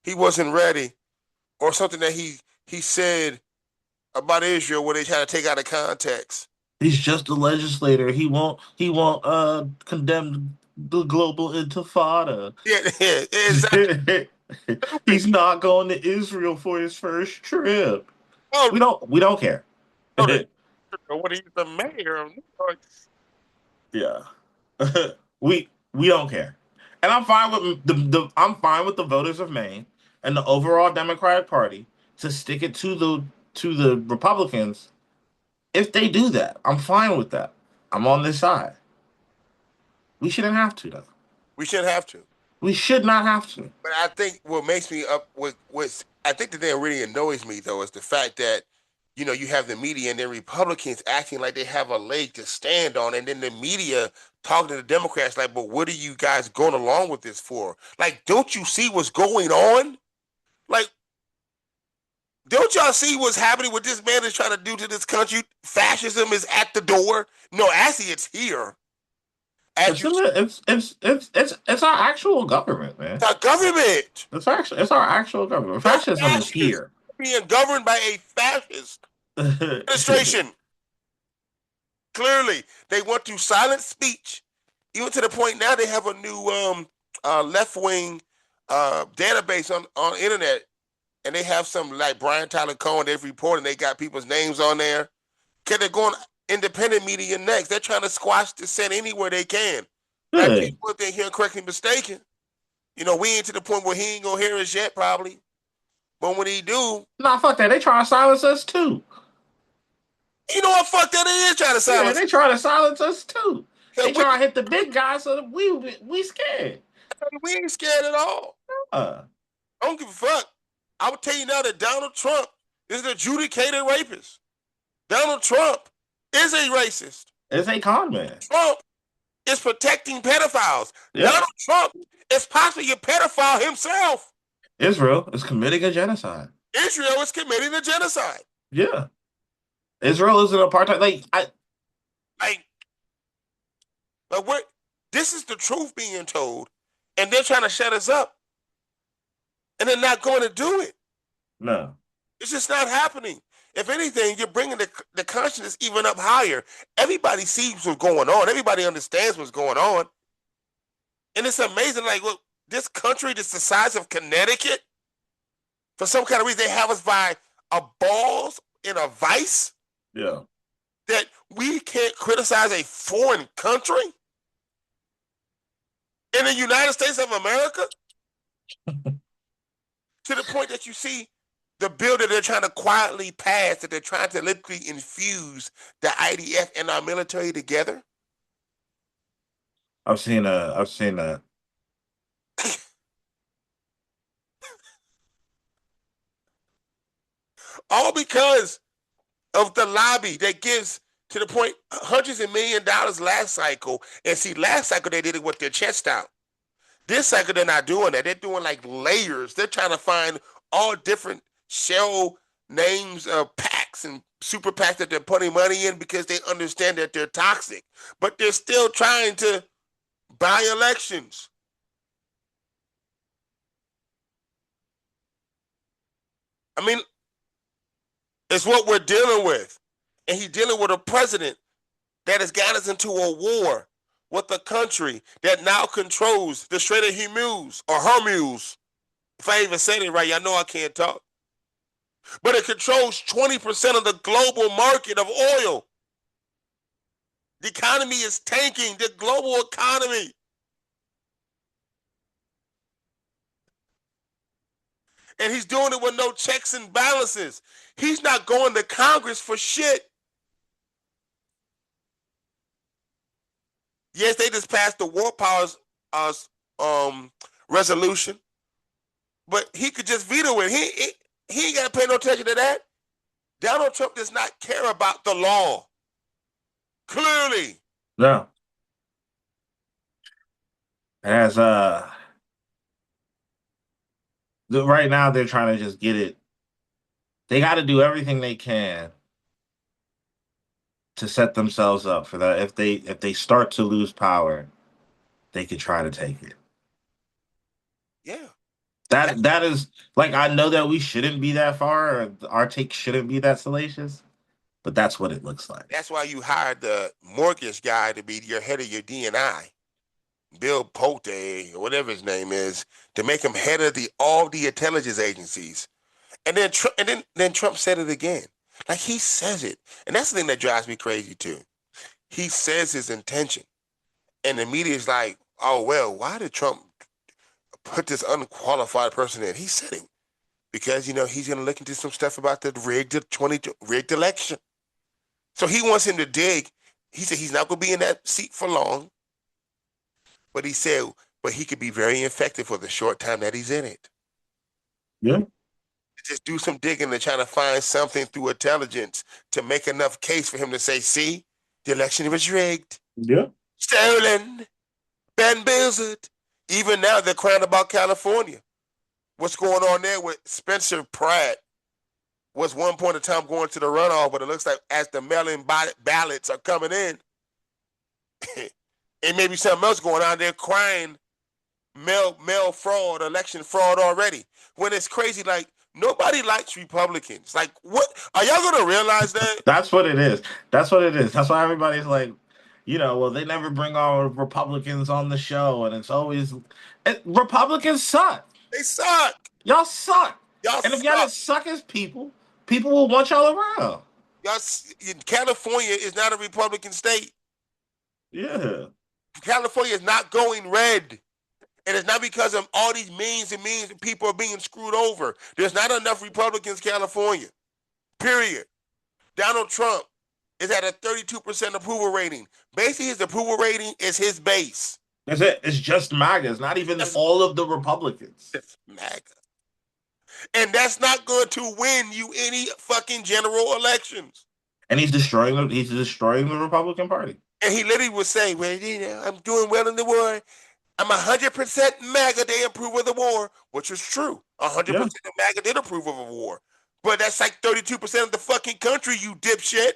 He wasn't ready. Or something that he said about Israel where they try to take out of context. He's just a legislator. He won't condemn the global intifada. Yeah, exactly. He's not going to Israel for his first trip. Oh, We don't care. What he's the mayor of New York. Yeah. we don't care. And I'm fine with the voters of Maine and the overall Democratic Party to stick it to the Republicans. If they do that, I'm fine with that. I'm on this side. We shouldn't have to, though. We shouldn't have to. We should not have to. But I think what makes me I think the thing that really annoys me though is the fact that you have the media and the Republicans acting like they have a leg to stand on, and then the media talking to the Democrats like, "But what are you guys going along with this for? Like, don't you see what's going on? Like, don't y'all see what's happening? What this man is trying to do to this country? Fascism is at the door. No, actually, it's here." It's our actual government, man. It's our government. It's our actual government. Fascism is here. Being governed by a fascist administration. Clearly, they want to silence speech. Even to the point now they have a new left-wing database on internet, and they have some like Brian Tyler Cohen. They've reported they got people's names on there. Okay, they're going independent media next. They're trying to squash dissent anywhere they can. Like people, if they're here correctly mistaken, we ain't to the point where he ain't gonna hear us yet, probably. But when he do, nah, fuck that. They trying to silence us too. You know what? Fuck that. They is trying to silence. Yeah, they trying to silence us too. They trying to hit the big guys so that we scared. We ain't scared at all. I don't give a fuck. I would tell you now that Donald Trump is an adjudicated rapist. Donald Trump is a racist. Is a con man. Trump is protecting pedophiles. Yep. Donald Trump is possibly a pedophile himself. Israel is committing a genocide. Israel is committing a genocide. Yeah. Israel is an apartheid. This is the truth being told, and they're trying to shut us up, and they're not going to do it. No. It's just not happening. If anything, you're bringing the consciousness even up higher. Everybody sees what's going on. Everybody understands what's going on. And it's amazing, like, look, this country that's the size of Connecticut, for some kind of reason, they have us by a balls in a vice. Yeah. That we can't criticize a foreign country in the United States of America. To the point that you see the bill that they're trying to quietly pass, that they're trying to literally infuse the IDF and our military together. I've seen that. All because of the lobby that gives, to the point, hundreds of $millions last cycle. And see, last cycle they did it with their chest out. This cycle they're not doing that. They're doing like layers. They're trying to find all different shell names of PACs and super PACs that they're putting money in because they understand that they're toxic. But they're still trying to buy elections. I mean, it's what we're dealing with. And he's dealing with a president that has got us into a war with a country that now controls the Strait of Hormuz, or Hormuz. If I even said it right, y'all know I can't talk. But it controls 20% of the global market of oil. The economy is tanking, the global economy. And he's doing it with no checks and balances. He's not going to Congress for shit. Yes, they just passed the war powers resolution, but he could just veto it. He ain't got to pay no attention to that. Donald Trump does not care about the law. Clearly. No. As right now they're trying to just get it. They got to do everything they can to set themselves up for that. If they start to lose power, they could try to take it. Yeah. That is like, I know that we shouldn't be that far, or our take shouldn't be that salacious, but that's what it looks like. That's why you hired the mortgage guy to be your head of your DNI, Bill Pulte, or whatever his name is, to make him head of all the intelligence agencies. And then Trump said it again. Like, he says it. And that's the thing that drives me crazy too. He says his intention. And the media is like, oh, well, why did Trump put this unqualified person in? He said it. Because, he's going to look into some stuff about the rigged election. So he wants him to dig. He said he's not going to be in that seat for long. But he said, but he could be very effective for the short time that he's in it. Yeah. Just do some digging and trying to find something through intelligence to make enough case for him to say, see, the election was rigged. Yeah. Stolen. Bamboozled. Even now they're crying about California. What's going on there with Spencer Pratt was one point of time going to the runoff, but it looks like as the mail-in ballots are coming in, it may be something else going on. They're crying mail fraud, election fraud already. When it's crazy, like, nobody likes Republicans. Like, what? Are y'all going to realize that? That's what it is. That's what it is. That's why everybody's like, well, they never bring all Republicans on the show, and it's always Republicans suck. They suck. Y'all suck. Y'all and if suck. y'all didn't suck as people will want y'all around. California is not a Republican state. Yeah. California is not going red. And it's not because of all these means and people are being screwed over. There's not enough Republicans in California. Period. Donald Trump is at a 32% approval rating. Basically, his approval rating is his base. That's it. It's just MAGA. It's not even all of the Republicans. It's MAGA. And that's not going to win you any fucking general elections. And he's destroying the Republican Party. And he literally would say, well, I'm doing well in the war. I'm 100% MAGA. They approve of the war, which is true. 100% of MAGA did approve of a war. But that's like 32% of the fucking country, you dipshit.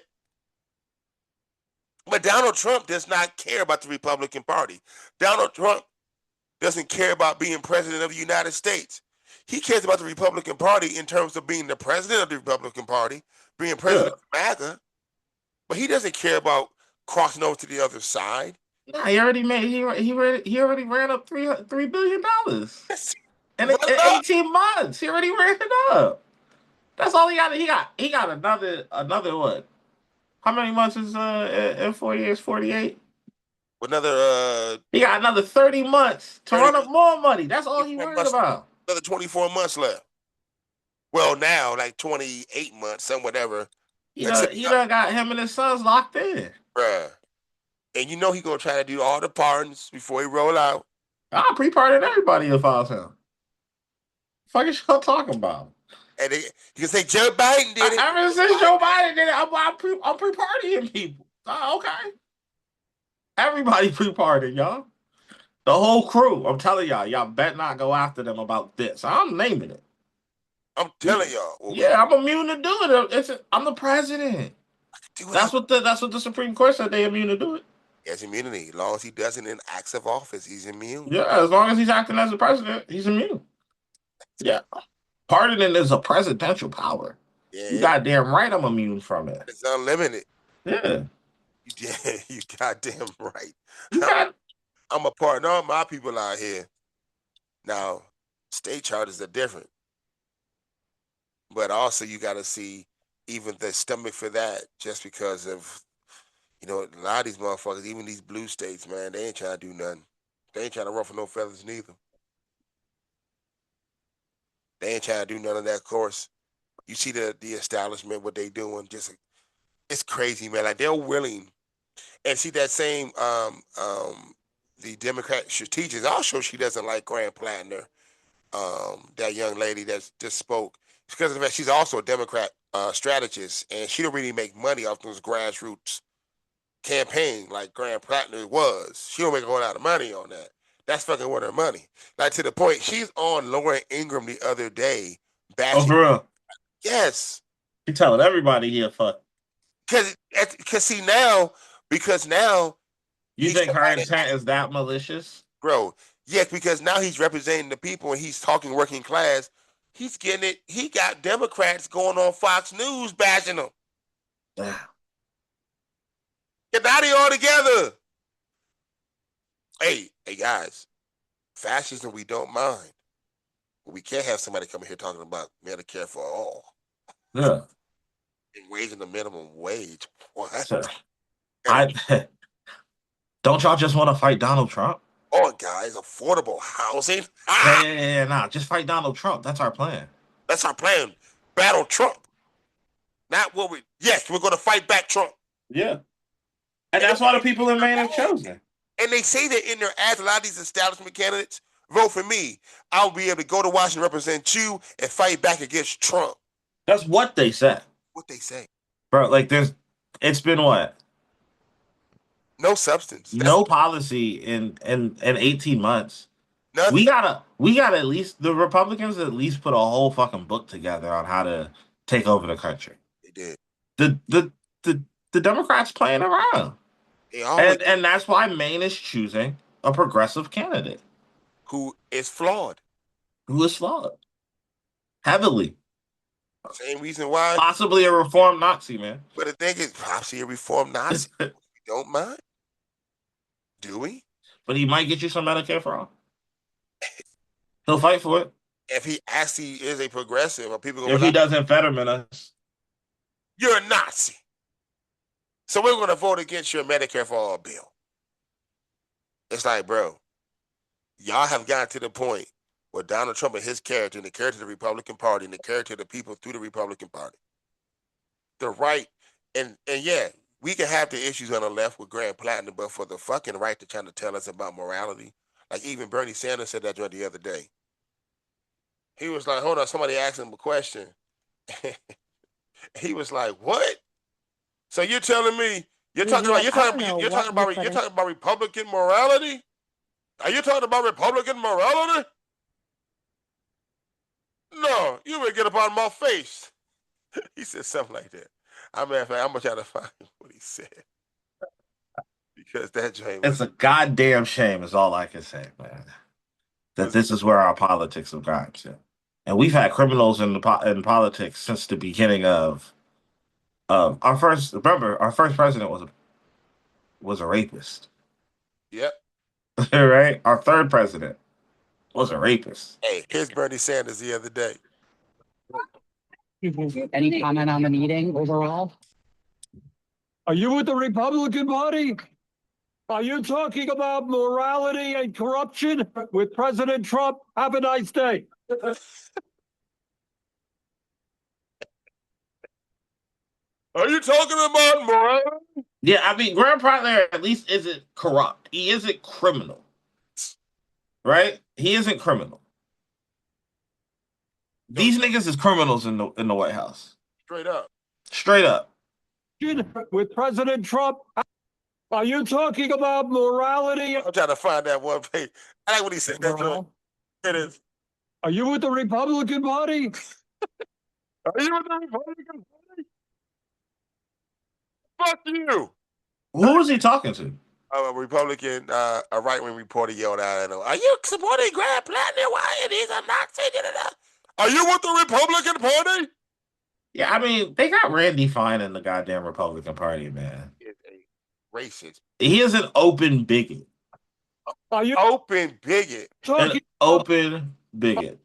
But Donald Trump does not care about the Republican Party. Donald Trump doesn't care about being president of the United States. He cares about the Republican Party in terms of being the president of the Republican Party, being president of MAGA. But he doesn't care about crossing over to the other side. Nah, he already ran up $3 billion in 18 months. He already ran it up. That's all he got. He got another what? How many months is in 4 years? 48. Another. He got another 30 months to run up more money. That's all he worried about. Another 24 months left. Well, now like 28 months, some whatever. He done got him and his sons locked in. Bruh. And he's going to try to do all the pardons before he roll out. I'll pre-pardon everybody if I was him. Fuck is y'all talking about? And you can say Joe Biden did it. Ever since Joe Biden did it, I'm pre-partying people. Okay. Everybody pre-partying, y'all. The whole crew. I'm telling y'all better not go after them about this. I'm naming it. I'm telling y'all. Yeah, I'm immune to do it. I'm the president. That's what the Supreme Court said. They immune to do it. He has immunity. As long as he doesn't in acts of office, he's immune. Yeah, as long as he's acting as a president, he's immune. Yeah. Pardoning is a presidential power. Yeah. You goddamn right I'm immune from it. It's unlimited. Yeah. You goddamn right. I'm a pardon all my people out here. Now, state charters are different. But also you got to see even the stomach for that, just because of, a lot of these motherfuckers, even these blue states, man, they ain't trying to do nothing. They ain't trying to ruffle no feathers neither. They ain't trying to do none of that course. You see the establishment, what they doing, it's crazy, man. Like, they're willing. And see that same the Democrat strategist also she doesn't like Graham Plattner, that young lady that just spoke because of the fact she's also a Democrat strategist and she don't really make money off those grassroots campaign like Graham Plattner was. She don't make a whole lot of money on that. That's fucking with her money. Like to the point she's on Lauren Ingram the other day Oh, bashing. for real? Yes. She telling everybody he a fuck. Because see now, because now You he's think her somebody- intent is that malicious? bro, yes, because now he's representing the people and he's talking working class. He's getting it. He got Democrats going on Fox News bashing him. Get out of here all together. Hey, guys, fascism we don't mind. But we can't have somebody coming here talking about Medicare for all Yeah. and raising the minimum wage. What? So, don't y'all just want to fight Donald Trump? Oh, guys, affordable housing. Nah. Just fight Donald Trump. That's our plan. That's our plan. Battle Trump. Not what we. Yes, we're going to fight back Trump. Yeah. And that's why the people in Maine have chosen. And they say that in their ads, a lot of these establishment candidates vote for me. I'll be able to go to Washington, represent you, and fight back against Trump. That's what they said. What they say. Bro, like it's been what? No substance. No policy in 18 months. Nothing. We gotta at least the Republicans at least put a whole fucking book together on how to take over the country. They did. The Democrats playing around. They always, And that's why Maine is choosing a progressive candidate who is flawed. who is flawed. Heavily. Same reason why. Possibly a reformed Nazi, man. But the thing is, possibly a reformed Nazi. We don't mind. Do we? But he might get you some Medicare for all. He'll fight for it. If he actually is a progressive, are people going If he doesn't Fetterman us. You're a Nazi. So we're going to vote against your Medicare for all bill. It's like, bro, y'all have gotten to the point where Donald Trump and his character and the character of the Republican Party and the character of the people through the Republican Party. The right, and yeah, we can have the issues on the left with Graham Plattner, but for the fucking right to trying to tell us about morality, like even Bernie Sanders said that the other day. He was like, hold on, somebody asked him a question. He was like, what? So you're telling me you're talking about Republican morality? Are you talking about Republican morality? No, you would get up out of my face. He said something like that. I'm gonna try to find what he said. Because that joint It's a goddamn shame, is all I can say, man. That this is where our politics have gone to. And we've had criminals in politics since the beginning of our first president was a rapist. Yep. Right? Our third president was a rapist. Hey, here's Bernie Sanders the other day. Any comment on the meeting overall? Are you with the Republican Party? Are you talking about morality and corruption with President Trump? Have a nice day. Are you talking about morality? Yeah, I mean, Graham Plattner at least isn't corrupt. He isn't criminal. Right? He isn't criminal. These niggas is criminals in the White House. Straight up. Straight up. With President Trump? Are you talking about morality? I'm trying to find that one page. I like what he said. That joint. It is. Are you with the Republican Party? Are you with the Republican Party? Fuck you. Who was he talking to? A Republican, a right-wing reporter yelled out at him, are you supporting Graham Plattner? Why? He's a Nazi. Are you with the Republican Party? Yeah, I mean, they got Randy Fine in the goddamn Republican Party, man. It's a racist. He is an open bigot. Are you Open bigot. An talking? open bigot.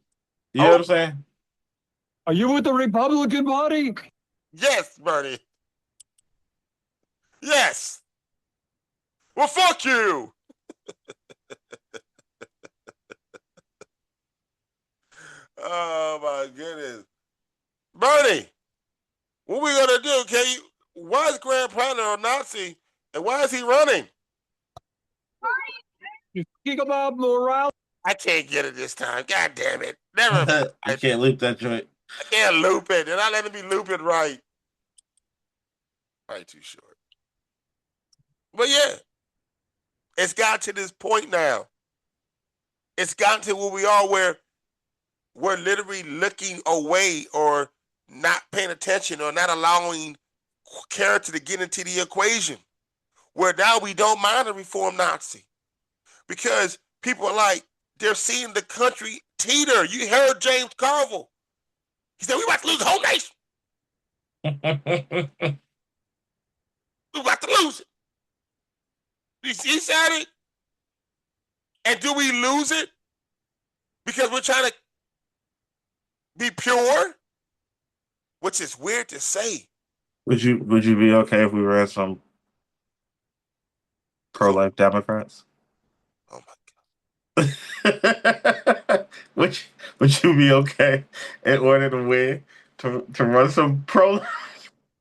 You know what I'm saying? Are you with the Republican Party? Yes, Bernie. Yes. Well, fuck you. Oh my goodness, Bernie. What we gonna do? Why is Graham Plattner a Nazi And why is he running? Gigabob morale. I can't get it this time. God damn it. Never. You can't loop that joint. I can't loop it. They're not letting me loop it right. Probably too short. But yeah, it's gotten to this point now. It's gotten to where we are where we're literally looking away or not paying attention or not allowing character to get into the equation. Where now we don't mind a reform Nazi. Because people are like, they're seeing the country teeter. You heard James Carville. He said, we about to lose the whole nation. We're about to lose it. He said it. And do we lose it because we're trying to be pure? Which is weird to say. Would you be okay if we ran some pro-life Democrats? Oh my God. Would you be okay in order to win to run some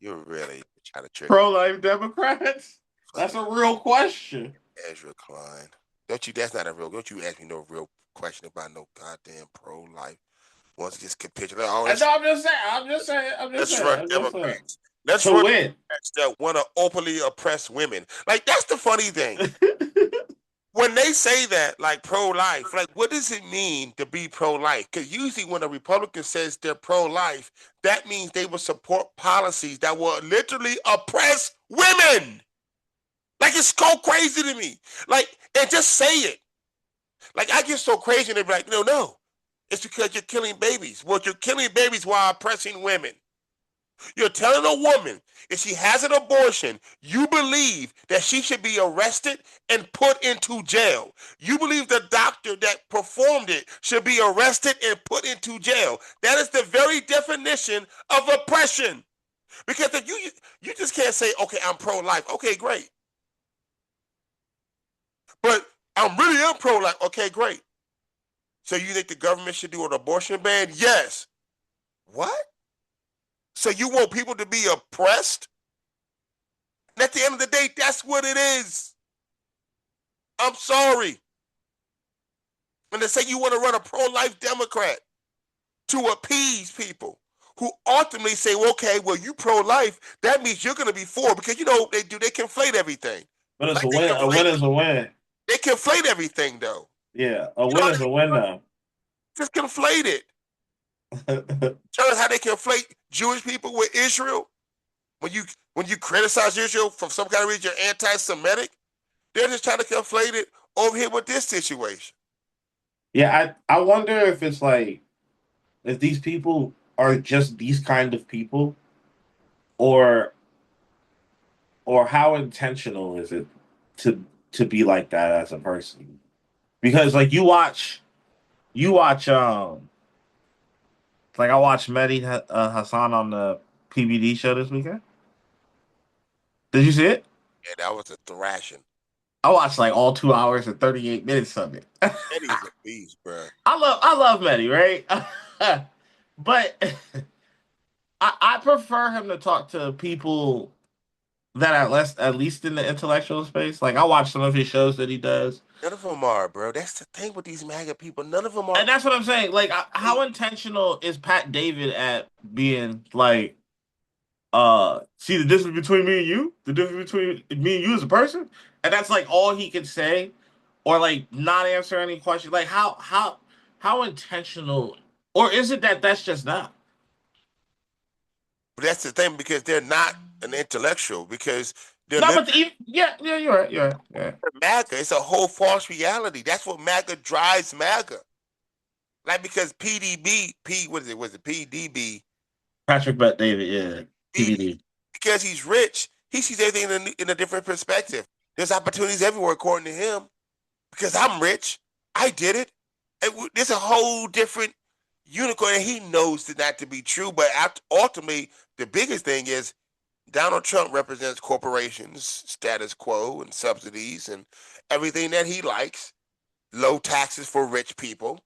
You're really trying to trick pro-life Democrats? That's a real question. Ezra Klein. That's not a real, don't you ask me no real question about no goddamn pro-life. Once it gets capitulated. I'm just saying. Let's run Democrats. Let's to run win. Democrats that want to openly oppress women. Like, that's the funny thing. When they say that, like pro-life, like what does it mean to be pro-life? Because usually when a Republican says they're pro-life, that means they will support policies that will literally oppress women. Like, it's so crazy to me. Like, and just say it. Like, I get so crazy and they're like, no. It's because you're killing babies. Well, you're killing babies while oppressing women. You're telling a woman if she has an abortion, you believe that she should be arrested and put into jail. You believe the doctor that performed it should be arrested and put into jail. That is the very definition of oppression. Because if you just can't say, okay, I'm pro-life. Okay, great. But I'm really pro-life. Okay, great. So you think the government should do an abortion ban? Yes. What? So you want people to be oppressed? And at the end of the day, that's what it is. I'm sorry. And to say you want to run a pro-life Democrat to appease people who ultimately say, well, okay, well, you pro-life, that means you're going to be for, because they conflate everything. But it's a win. A win is a win. They conflate everything, though. Yeah, a win is a win, though. Just conflate it. Tell us how they conflate Jewish people with Israel. When you criticize Israel for some kind of reason, you're anti-Semitic. They're just trying to conflate it over here with this situation. Yeah, I wonder if it's like if these people are just these kind of people, or how intentional is it to be like that as a person? Because like you watch like I watched Mehdi Hassan on the PBD show this weekend. Did you see it? Yeah, that was a thrashing. I watched like all 2 hours and 38 minutes of it. Mehdi's a beast, bro. I love Mehdi, right? But I prefer him to talk to people that are at least in the intellectual space. Like I watch some of his shows that he does. None of them are, bro. That's the thing with these MAGA people. None of them are. And that's what I'm saying. Like, how intentional is Pat David at being like, see the difference between me and you? The difference between me and you as a person? And that's like all he can say, or like not answer any question. Like how intentional, or is it that that's just not? But that's the thing, because they're not an intellectual, because they're you're right. Yeah. MAGA. It's a whole false reality. That's what MAGA drives MAGA. Like, because what is it? Was it PDB? Patrick Bet David, yeah. PDB. Because he's rich, he sees everything in a different perspective. There's opportunities everywhere, according to him. Because I'm rich, I did it. And there's a whole different unicorn, and he knows that to be true. But ultimately, the biggest thing is Donald Trump represents corporations, status quo, and subsidies, and everything that he likes. Low taxes for rich people.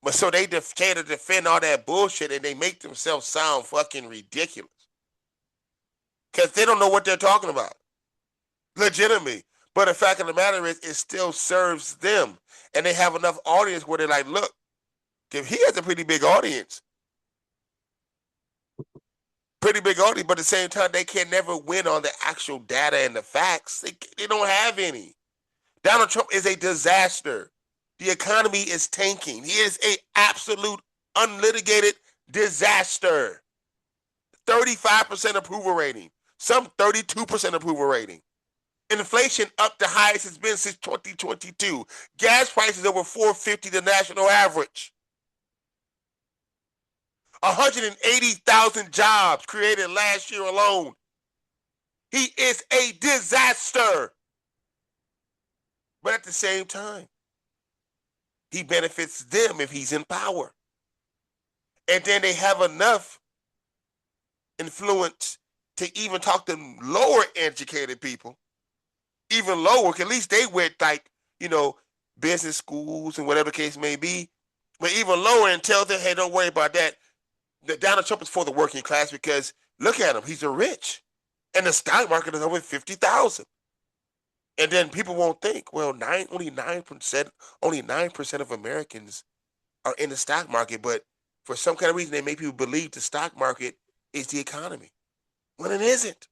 But so they try to defend all that bullshit, and they make themselves sound fucking ridiculous. Because they don't know what they're talking about. legitimately. But the fact of the matter is, it still serves them, and they have enough audience where they're like, look, if he has a pretty big audience, but at the same time, they can never win on the actual data and the facts. They don't have any. Donald Trump is a disaster. The economy is tanking. He is an absolute unlitigated disaster. 35% approval rating. Some 32% approval rating. Inflation up the highest it's been since 2022. Gas prices over $4.50, the national average. 180,000 jobs created last year alone. He is a disaster. But at the same time, he benefits them if he's in power. And then they have enough influence to even talk to lower educated people, even lower, because at least they went like, business schools and whatever the case may be, but even lower, and tell them, hey, don't worry about that. Donald Trump is for the working class because look at him, he's a rich. And the stock market is over 50,000. And then people won't think, well, only 9% of Americans are in the stock market, but for some kind of reason they make people believe the stock market is the economy. When it isn't.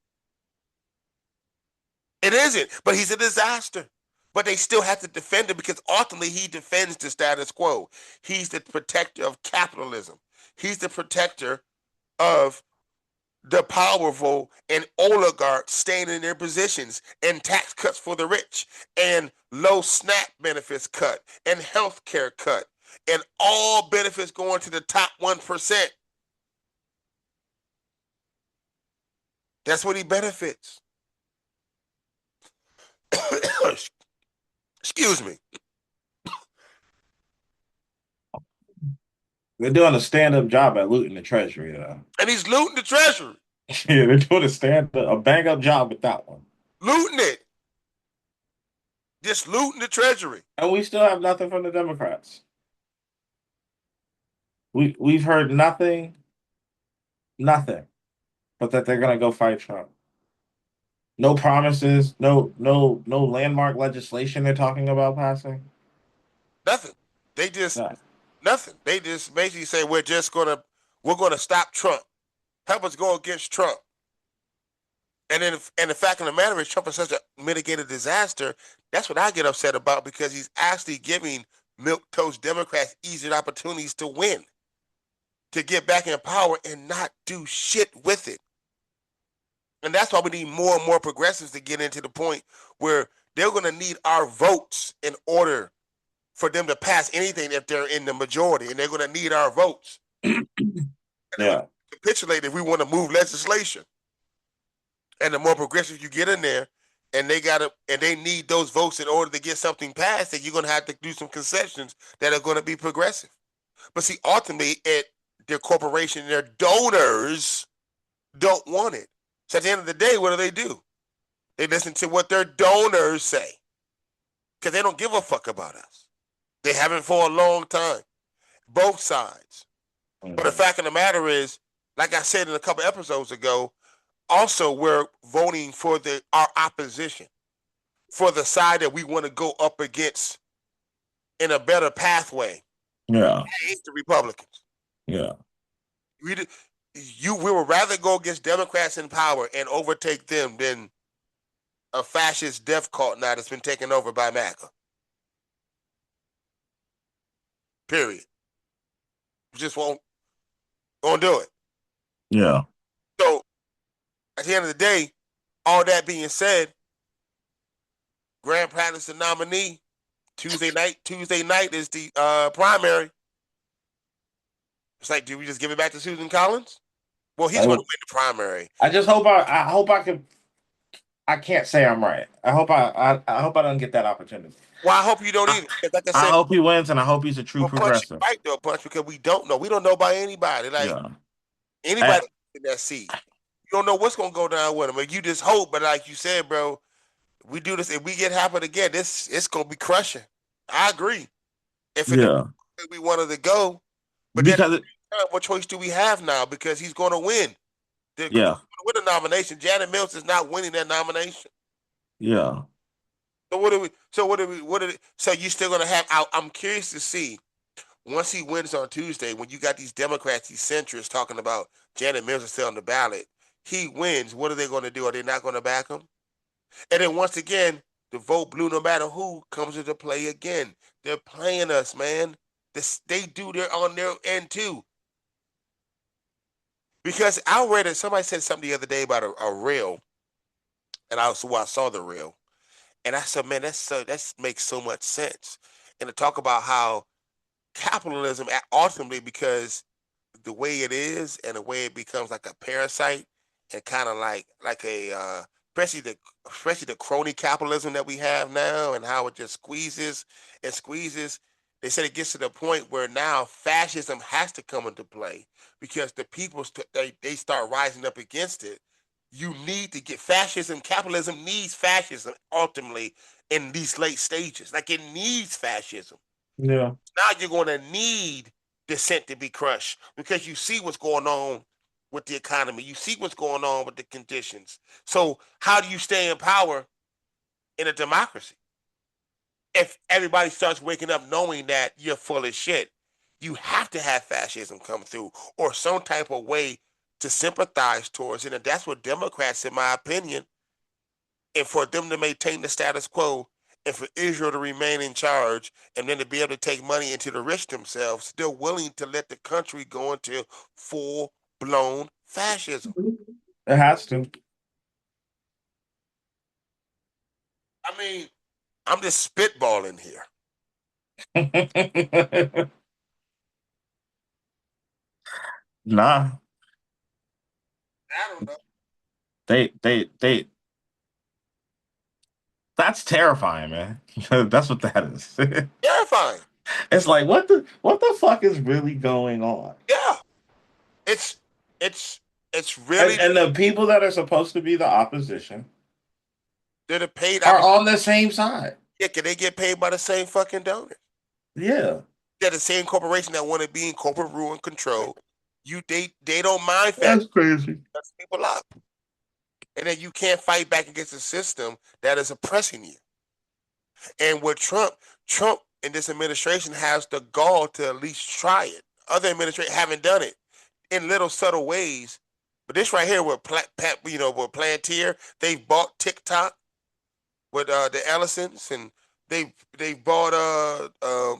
It isn't, but he's a disaster. But they still have to defend him because ultimately he defends the status quo. He's the protector of capitalism. He's the protector of the powerful and oligarchs staying in their positions, and tax cuts for the rich, and low SNAP benefits cut, and health care cut, and all benefits going to the top 1%. That's what he benefits. Excuse me. They're doing a stand-up job at looting the treasury, though. And he's looting the treasury. Yeah, they're doing a bang-up job with that one. Looting it. Just looting the treasury. And we still have nothing from the Democrats. We've heard nothing, but that they're gonna go fight Trump. No promises, no landmark legislation they're talking about passing. Nothing. Nothing. They just basically say we're gonna stop Trump. Help us go against Trump. And the fact of the matter is, Trump is such a mitigated disaster. That's what I get upset about, because he's actually giving milquetoast Democrats easier opportunities to win, to get back in power and not do shit with it. And that's why we need more and more progressives to get into the point where they're going to need our votes in order for them to pass anything if they're in the majority, and they're going to need our votes. Yeah. Capitulate if we want to move legislation. And the more progressive you get in there, and they need those votes in order to get something passed, then you're going to have to do some concessions that are going to be progressive. But see, ultimately, their corporation, their donors don't want it. So at the end of the day, what do? They listen to what their donors say, because they don't give a fuck about us. They haven't for a long time. Both sides. Mm-hmm. But the fact of the matter is, like I said in a couple episodes ago, also we're voting for our opposition, for the side that we want to go up against in a better pathway. Yeah. Against the Republicans. Yeah. We would rather go against Democrats in power and overtake them than a fascist death cult now that's been taken over by MAGA. Period. We just won't do it. Yeah. So at the end of the day, all that being said, Graham Plattner's the nominee. Tuesday night is the primary. It's like, do we just give it back to Susan Collins? Well, he's going to win the primary. I just hope I can. I can't say I'm right. I hope I don't get that opportunity. Well, I hope you don't either. Like I said, I hope he wins, and I hope he's a true progressive. Right, though, Punch, because we don't know. We don't know about anybody. Anybody in that seat. You don't know what's going to go down with him. And you just hope, but like you said, bro, we do this. If we get happen again, it's going to be crushing. I agree. If we wanted to go, but because what choice do we have now? Because he's going to win. With the nomination, Janet Mills is not winning that nomination. Yeah. So what do we? So what do we? What did? So you still gonna have? I'm curious to see once he wins on Tuesday. When you got these Democrats, these centrists talking about Janet Mills is still on the ballot. He wins. What are they going to do? Are they not going to back him? And then once again, the vote blue, no matter who, comes into play again. They're playing us, man. They do their on their end too. Because I read it. Somebody said something the other day about a reel, and I saw the reel, and I said, man, that makes so much sense. And to talk about how capitalism ultimately, because the way it is and the way it becomes like a parasite and kind of like a especially the crony capitalism that we have now and how it just squeezes and squeezes. They said it gets to the point where now fascism has to come into play because the people they start rising up against it. You need to get fascism. Capitalism needs fascism ultimately in these late stages. Like it needs fascism. Yeah. Now you're going to need dissent to be crushed because you see what's going on with the economy. You see what's going on with the conditions. So how do you stay in power in a democracy? If everybody starts waking up knowing that you're full of shit, you have to have fascism come through or some type of way to sympathize towards it. And that's what Democrats, in my opinion, and for them to maintain the status quo and for Israel to remain in charge and then to be able to take money into the rich themselves, they're willing to let the country go into full blown fascism. It has to. I mean, I'm just spitballing here. Nah. I don't know. They that's terrifying, man. That's what that is. Terrifying. It's like what the fuck is really going on? Yeah. It's it's really And the people that are supposed to be the opposition they're the paid. I are mean, on the same side. yeah, can they get paid by the same fucking donors? Yeah. They're the same corporation that want to be in corporate rule and control. They don't mind That's that crazy. people up. And then you can't fight back against a system that is oppressing you. And with Trump and this administration has the gall to at least try it. Other administrations haven't done it in little subtle ways. But this right here with with Palantir, they've bought TikTok with the Ellisons, and they bought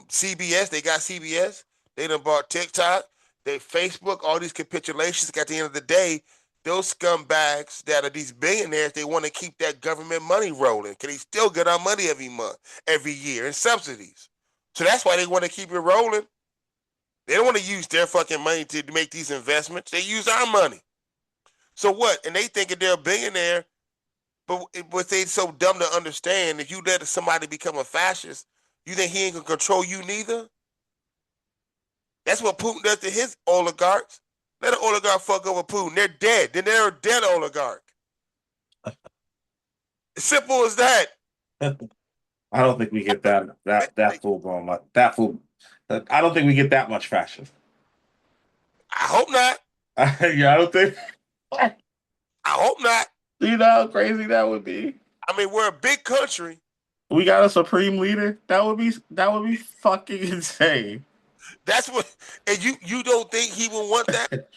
CBS. They got CBS. They done bought TikTok. They Facebook. All these capitulations. At the end of the day, those scumbags that are these billionaires, they want to keep that government money rolling. Can they still get our money every month, every year in subsidies? So that's why they want to keep it rolling. They don't want to use their fucking money to make these investments. They use our money. So what? And they thinking they're a billionaire, but they so dumb to understand. If you let somebody become a fascist, you think he ain't gonna control you neither? That's what Putin does to his oligarchs. Let an oligarch fuck over Putin. They're dead. Then they're a dead oligarch. Simple as that. I don't think we get that full blown that full. I don't think we get that much fascism. I hope not. Yeah, I don't think. I hope not. You know how crazy that would be. I mean, we're a big country. We got a supreme leader. That would be fucking insane. That's what. And you don't think he would want that?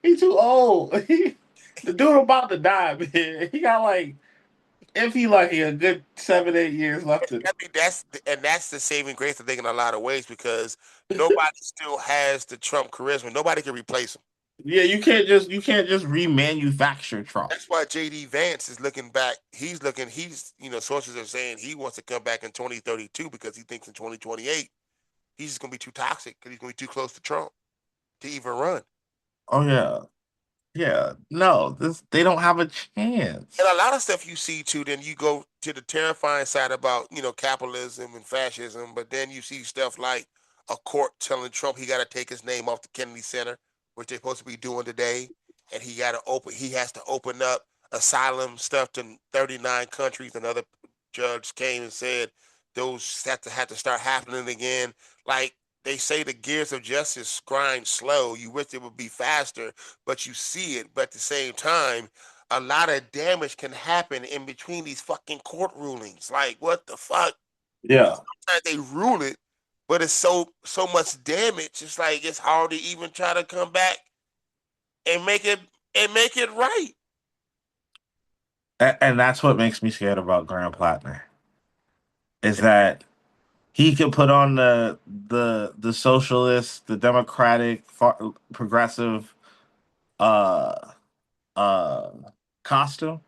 He's too old. The dude about to die, man. He got like, if he lucky, a good 7-8 years left. I mean, that's the saving grace, I think, in a lot of ways, because nobody still has the Trump charisma. Nobody can replace him. Yeah, you can't just remanufacture Trump. That's why JD Vance is looking back. Sources are saying he wants to come back in 2032 because he thinks in 2028 he's just gonna be too toxic because he's gonna be too close to Trump to even run. Oh yeah, yeah. No, they don't have a chance. And a lot of stuff you see too. Then you go to the terrifying side about capitalism and fascism, but then you see stuff like a court telling Trump he got to take his name off the Kennedy Center, which they're supposed to be doing today, and he has to open up asylum stuff to 39 countries. Another judge came and said those have to start happening again. Like they say, the gears of justice grind slow. You wish it would be faster, but you see it. But at the same time, a lot of damage can happen in between these fucking court rulings. Like, what the fuck? Yeah. Sometimes they rule it, but it's so much damage. It's like it's hard to even try to come back and make it right. And that's what makes me scared about Graham Plattner. Is that he could put on the socialist, the democratic, progressive uh costume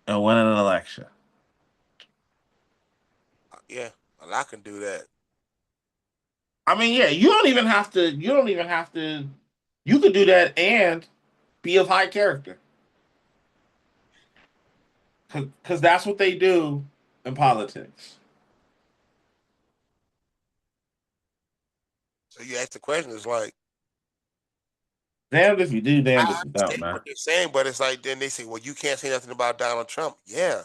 and win an election. Yeah, a lot can do that. I mean, yeah, you don't even have to. You could do that and be of high character, because that's what they do in politics. So you ask the question, it's like, Damned if you do, damned if I you don't, understand man. what they're saying, but it's like then they say, well, you can't say nothing about Donald Trump. Yeah,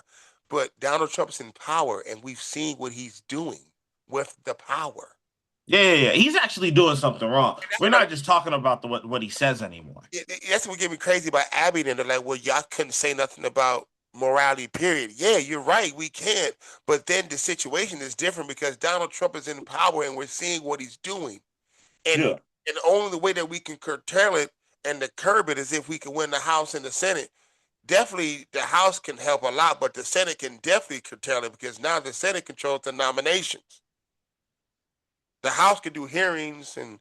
but Donald Trump's in power, and we've seen what he's doing with the power. Yeah. He's actually doing something wrong. We're not just talking about what he says anymore. That's what get me crazy about Abby. And they're like, well, y'all couldn't say nothing about morality, period. Yeah, you're right. We can't. But then the situation is different because Donald Trump is in power and we're seeing what he's doing. And, Yeah. and only the way that we can curtail it and to curb it is if we can win the House and the Senate. Definitely the House can help a lot, but the Senate can definitely curtail it because now the Senate controls the nominations. The House can do hearings and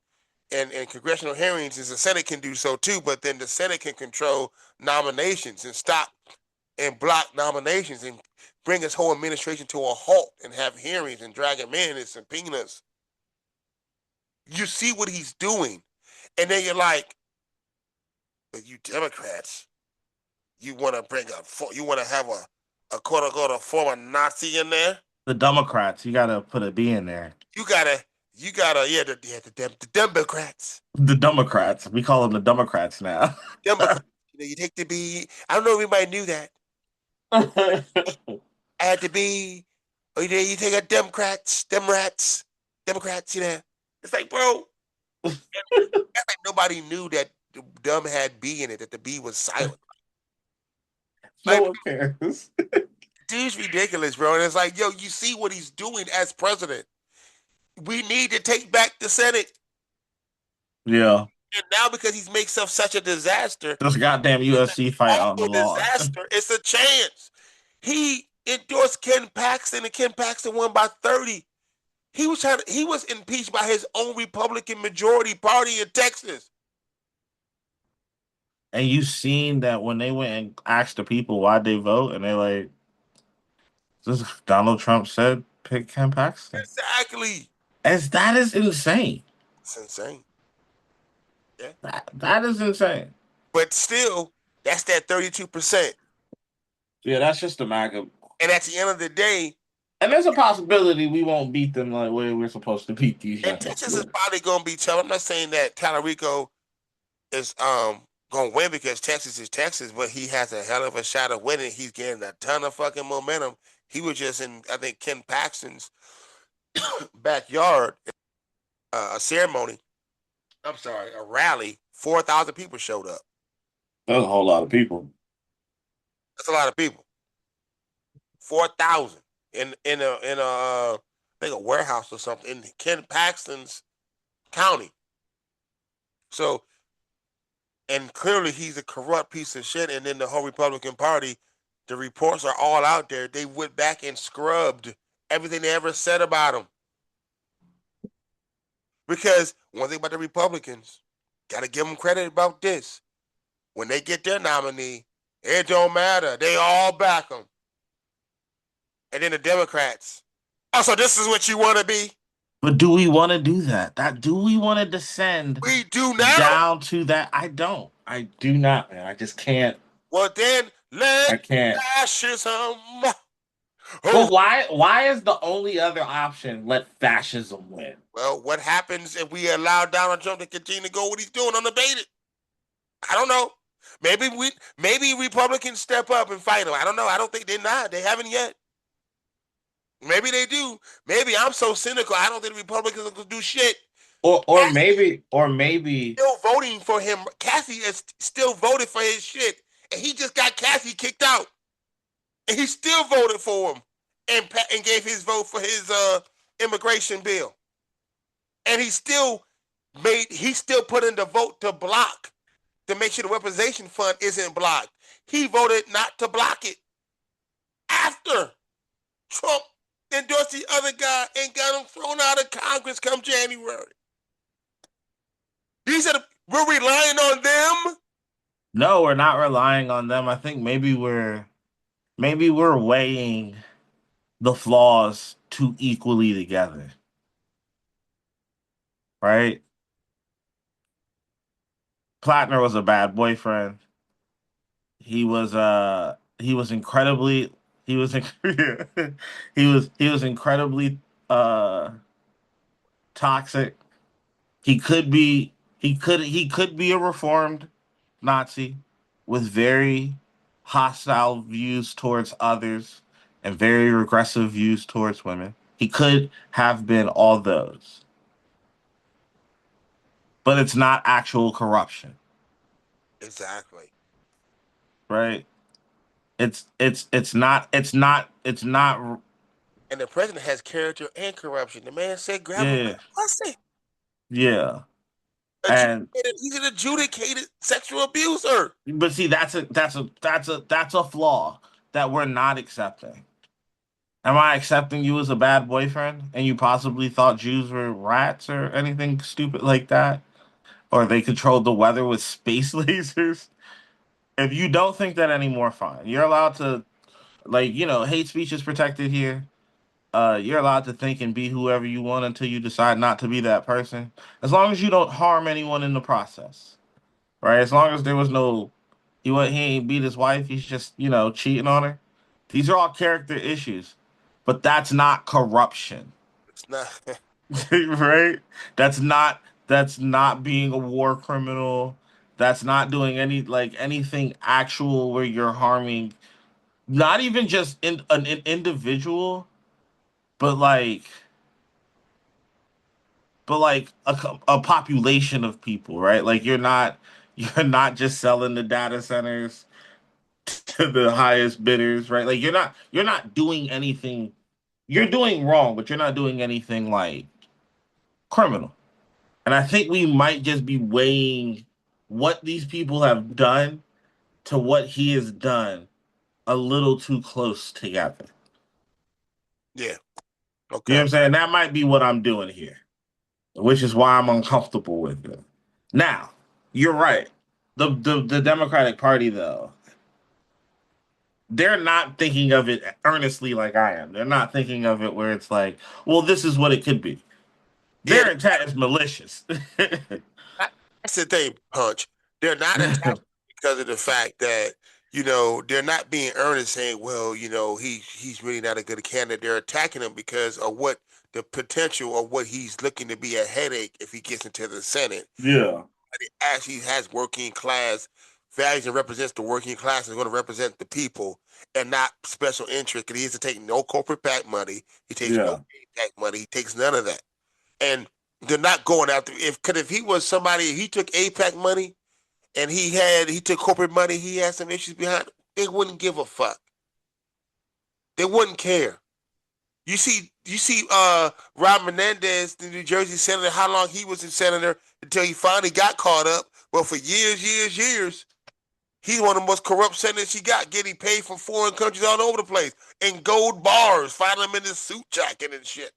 congressional hearings, and the Senate can do so too. But then the Senate can control nominations and stop and block nominations and bring his whole administration to a halt and have hearings and drag him in and subpoenas. You see what he's doing, and then you're like, but you Democrats, you want to have a quote unquote a former Nazi in there. The Democrats, you gotta put a B in there. You gotta, the Democrats. The Democrats. We call them the Democrats now. Democrats. You take the B. I don't know if anybody knew that. I had to be. Oh, you take a Democrats. You know. It's like, bro. It's like nobody knew that the dumb had B in it. That the B was silent. No one cares. Dude's ridiculous, bro. And it's like, yo, you see what he's doing as president. We need to take back the Senate. Yeah. And now because he's made himself such a disaster, this goddamn UFC fight on the lawn. Disaster. It's a chance. He endorsed Ken Paxton, and Ken Paxton won by 30. He was impeached by his own Republican majority party in Texas. And you seen that when they went and asked the people why'd they vote, and they're like, this Donald Trump said pick Ken Paxton. Exactly. That is insane. It's insane. Yeah. That is insane. But still, that's that 32%. Yeah, that's just the MAGA. And at the end of the day, and there's a possibility we won't beat them like way we're supposed to beat these. And Texas is probably going to be tough. I'm not saying that Talarico is going to win because Texas is Texas, but he has a hell of a shot of winning. He's getting a ton of fucking momentum. He was just in, I think, Ken Paxton's backyard, a ceremony. I'm sorry, a rally. 4,000 people showed up. That's a whole lot of people. That's a lot of people. 4,000 in a I think a warehouse or something in Ken Paxton's county. So, and clearly he's a corrupt piece of shit. And then the whole Republican Party, the reports are all out there. They went back and scrubbed everything they ever said about him. Because one thing about the Republicans, got to give them credit about this. When they get their nominee, it don't matter. They all back them. And then the Democrats. Oh, so this is what you want to be? But do we want to do that? Do we want to descend? We do now. Down to that? I don't. I do not, man. I just can't. Well, then let fascism. But why is the only other option let fascism win? Well, what happens if we allow Donald Trump to continue to go what he's doing unabated? I don't know. Maybe Republicans step up and fight him. I don't know. I don't think they're not. They haven't yet. Maybe they do. Maybe I'm so cynical. I don't think the Republicans will do shit. or maybe still voting for him. Cassie is still voted for his shit, and he just got Cassie kicked out, and he still voted for him and gave his vote for his immigration bill, and he still put in the vote to block to make sure the weaponization fund isn't blocked. He voted not to block it after Trump endorsed the other guy and got him thrown out of Congress come January. We're relying on them. no, we're not relying on them. I think maybe we're weighing the flaws too equally together. Right? Plattner was a bad boyfriend. He was incredibly he was he was incredibly uh toxic. He could be a reformed Nazi with very hostile views towards others and very regressive views towards women. He could have been all those. But it's not actual corruption, Exactly. right? It's not. And the president has character and corruption. The man said, grab him by Yeah, the pussy. yeah. And He's an adjudicated sexual abuser. but see, that's a flaw that we're not accepting. Am I accepting you as a bad boyfriend and you possibly thought Jews were rats or anything stupid like that? Or they controlled the weather with space lasers? If you don't think that anymore, fine. You're allowed to, hate speech is protected here. You're allowed to think and be whoever you want until you decide not to be that person. As long as you don't harm anyone in the process, right? As long as there was no, he ain't beat his wife. He's just, cheating on her. These are all character issues, but that's not corruption, It's not. right? That's not being a war criminal. That's not doing anything actual where you're harming not even just an individual, but a population of people, right? Like you're not just selling the data centers to the highest bidders, right? Like you're not doing anything. You're doing wrong, but you're not doing anything like criminal. And I think we might just be weighing what these people have done to what he has done a little too close together. Yeah. You know what Okay. I'm saying? That might be what I'm doing here, which is why I'm uncomfortable with it. Now, you're right. The Democratic Party, though, they're not thinking of it earnestly like I am. They're not thinking of it where it's like, well, this is what it could be. Yeah. Their intent is malicious. That's the thing, Punch. They're not attacked because of the fact that they're not being earnest, saying, "Well, he's really not a good candidate." They're attacking him because of what the potential of what he's looking to be a headache if he gets into the Senate. Yeah. But it actually has working class values and represents the working class and is going to represent the people and not special interest. Because he has to take no corporate PAC money. He takes Yeah. no PAC money. He takes none of that. And they're not going after if he was somebody he took APAC money and he took corporate money, he had some issues behind it, they wouldn't give a fuck. They wouldn't care. You see Rob Menendez, the New Jersey senator, how long he was in senator until he finally got caught up. Well, for years, he's one of the most corrupt senators he got, getting paid from foreign countries all over the place in gold bars, finding him in his suit jacket and shit.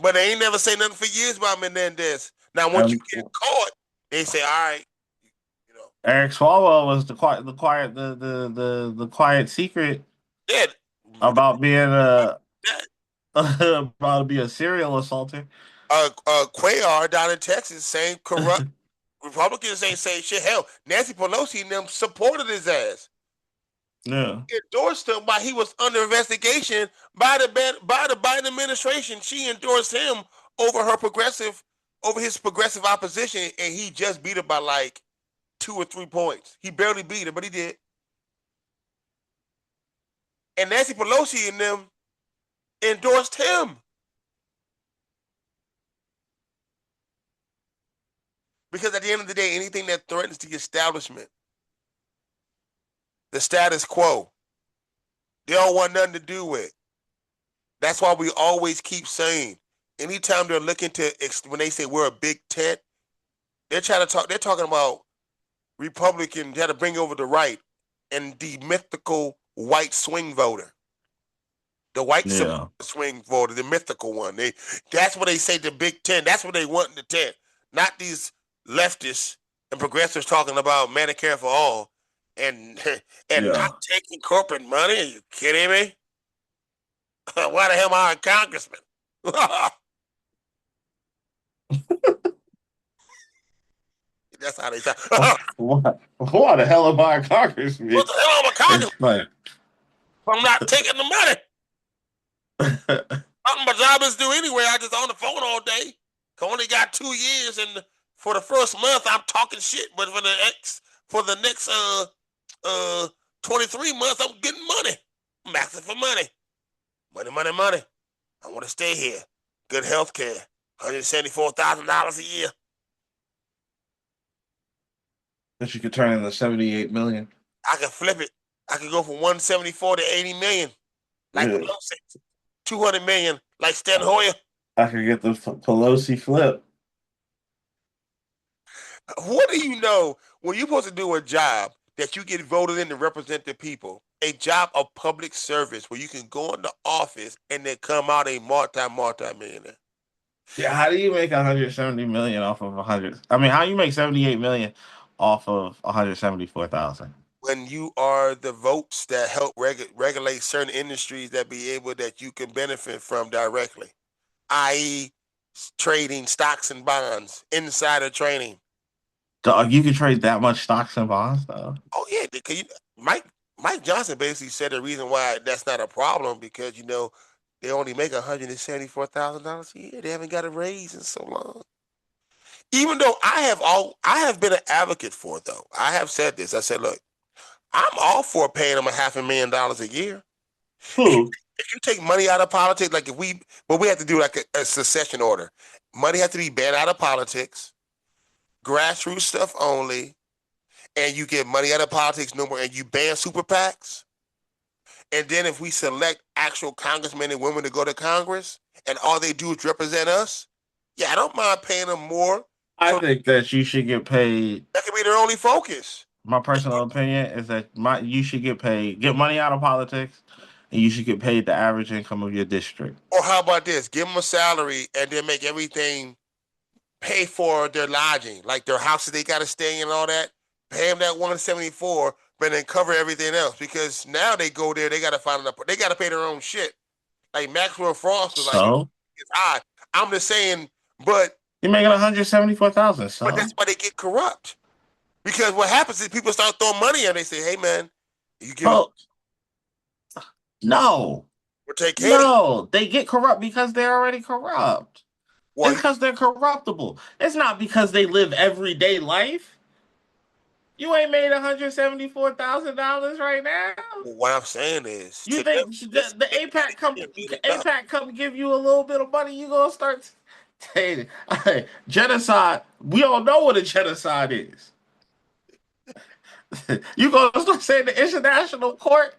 But they ain't never say nothing for years about Menendez. Now, once you get caught, they say, "All right, you know." Eric Swalwell was the quiet secret Yeah, about being about to be a serial assaulter. Cuellar down in Texas, same corrupt Republicans ain't saying shit. Hell, Nancy Pelosi and them supported his ass, Yeah. endorsed him while he was under investigation by the Biden administration. She endorsed him over his progressive opposition, and he just beat her by like 2 or 3 points. He barely beat her, but he did. And Nancy Pelosi and them endorsed him. Because at the end of the day, anything that threatens the establishment, the status quo, they don't want nothing to do with. That's why we always keep saying, anytime they're looking to, when they say we're a big tent, they're talking about Republican, try to bring over the right and the mythical white swing voter. The white swing voter, the mythical one. That's what they say the Big Ten. That's what they want in the tent. Not these leftists and progressives talking about Medicare for all and not taking corporate money. Are you kidding me? Why the hell am I a congressman? That's how they talk. Why the hell am I a congressman? What the hell am I a congressman? I'm not taking the money. My job is due anyway. I just on the phone all day. I only got 2 years, and for the first month I'm talking shit. But for the next 23 months, I'm getting money. I'm asking for money. Money. I want to stay here. Good health care. $174,000 a year. That you could turn into 78 million. I can flip it. I can go from 174 to 80 million. Like Pelosi. 200 million, like Stan Hoyer. I could get the Pelosi flip. What do you know when you're supposed to do a job that you get voted in to represent the people, a job of public service where you can go into office and then come out a multi-millionaire? Yeah, how do you make 170 million off of 100? I mean, how do you make 78 million off of 174,000? When you are the votes that help regulate certain industries that you can benefit from directly, i.e. trading stocks and bonds, insider trading. Dog, you can trade that much stocks and bonds, though? Oh, yeah. Mike Johnson basically said the reason why that's not a problem because, they only make $174,000 a year. They haven't got a raise in so long. Even though I have been an advocate for it, though. I have said this. I said, look, I'm all for paying them $500,000 a year. If you take money out of politics, like we have to do like a secession order. Money has to be banned out of politics, grassroots stuff only, and you get money out of politics no more, and you ban super PACs. And then if we select actual congressmen and women to go to Congress, and all they do is represent us, I don't mind paying them more. I think that you should get paid. That could be their only focus. My personal opinion is that you should get money out of politics, and you should get paid the average income of your district. Or how about this? Give them a salary and then make everything pay for their lodging, like their houses they got to stay in and all that. Pay them that 174, but then cover everything else. Because now they go there, they got to pay their own shit. Like Maxwell Frost was like, it's high. I'm just saying, but you're making 174,000. But that's why they get corrupt. Because what happens is people start throwing money and they say, hey, man, you give up. No. No, they get corrupt because they're already corrupt. It's because they're corruptible. It's not because they live everyday life. You ain't made $174,000 right now. What I'm saying is, you think the APAC come give you a little bit of money? You gonna start saying genocide? We all know what a genocide is. You gonna start saying the international court?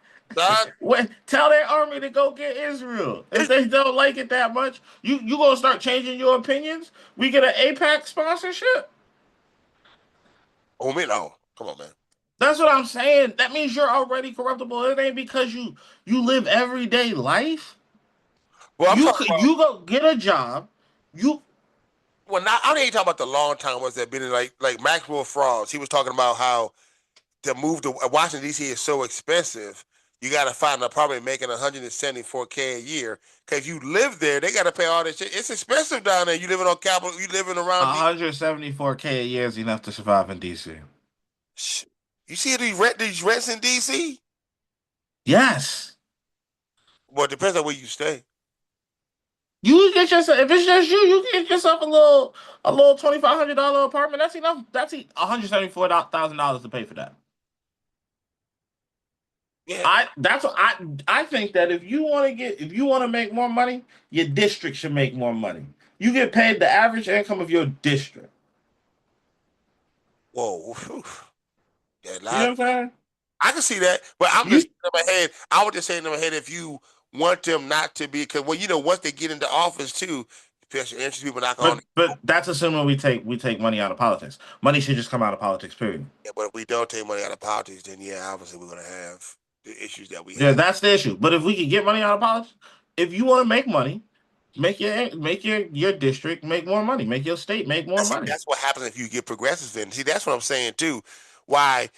Tell their army to go get Israel. If they don't like it that much, you gonna start changing your opinions? We get an APAC sponsorship? Oh, me no. Come on, man. That's what I'm saying. That means you're already corruptible. It ain't because you live everyday life. Well, you go get a job. I ain't talking about the long time ones that been like Maxwell Frost. He was talking about how the move to Washington D.C. is so expensive. You got to find an apartment making $174K a year. Because if you live there, they got to pay all this shit. It's expensive down there. You living on Capitol. You living around. $174K a year is enough to survive in D.C. You see these rents in D.C.? Yes. Well, it depends on where you stay. You get yourself, if it's just you can get yourself a little $2,500 apartment. That's enough. That's $174,000 to pay for that. Yeah. I think that if you want to make more money, your district should make more money. You get paid the average income of your district. Whoa. Whew. Yeah, You know what I'm saying? I can see that, but I'm You, just in my head. I was just saying in my head, if you want them not to be, because once they get into office too, special interest people knock on. but that's assuming we take money out of politics. Money should just come out of politics. Period. Yeah, but if we don't take money out of politics, then yeah, obviously we're gonna have the issues that we Yeah, have. that's the issue. But if we could get money out of politics, if you want to make money, make your district make more money, make your state make more See, money. that's what happens if you get progressives in. See, that's what I'm saying too. Why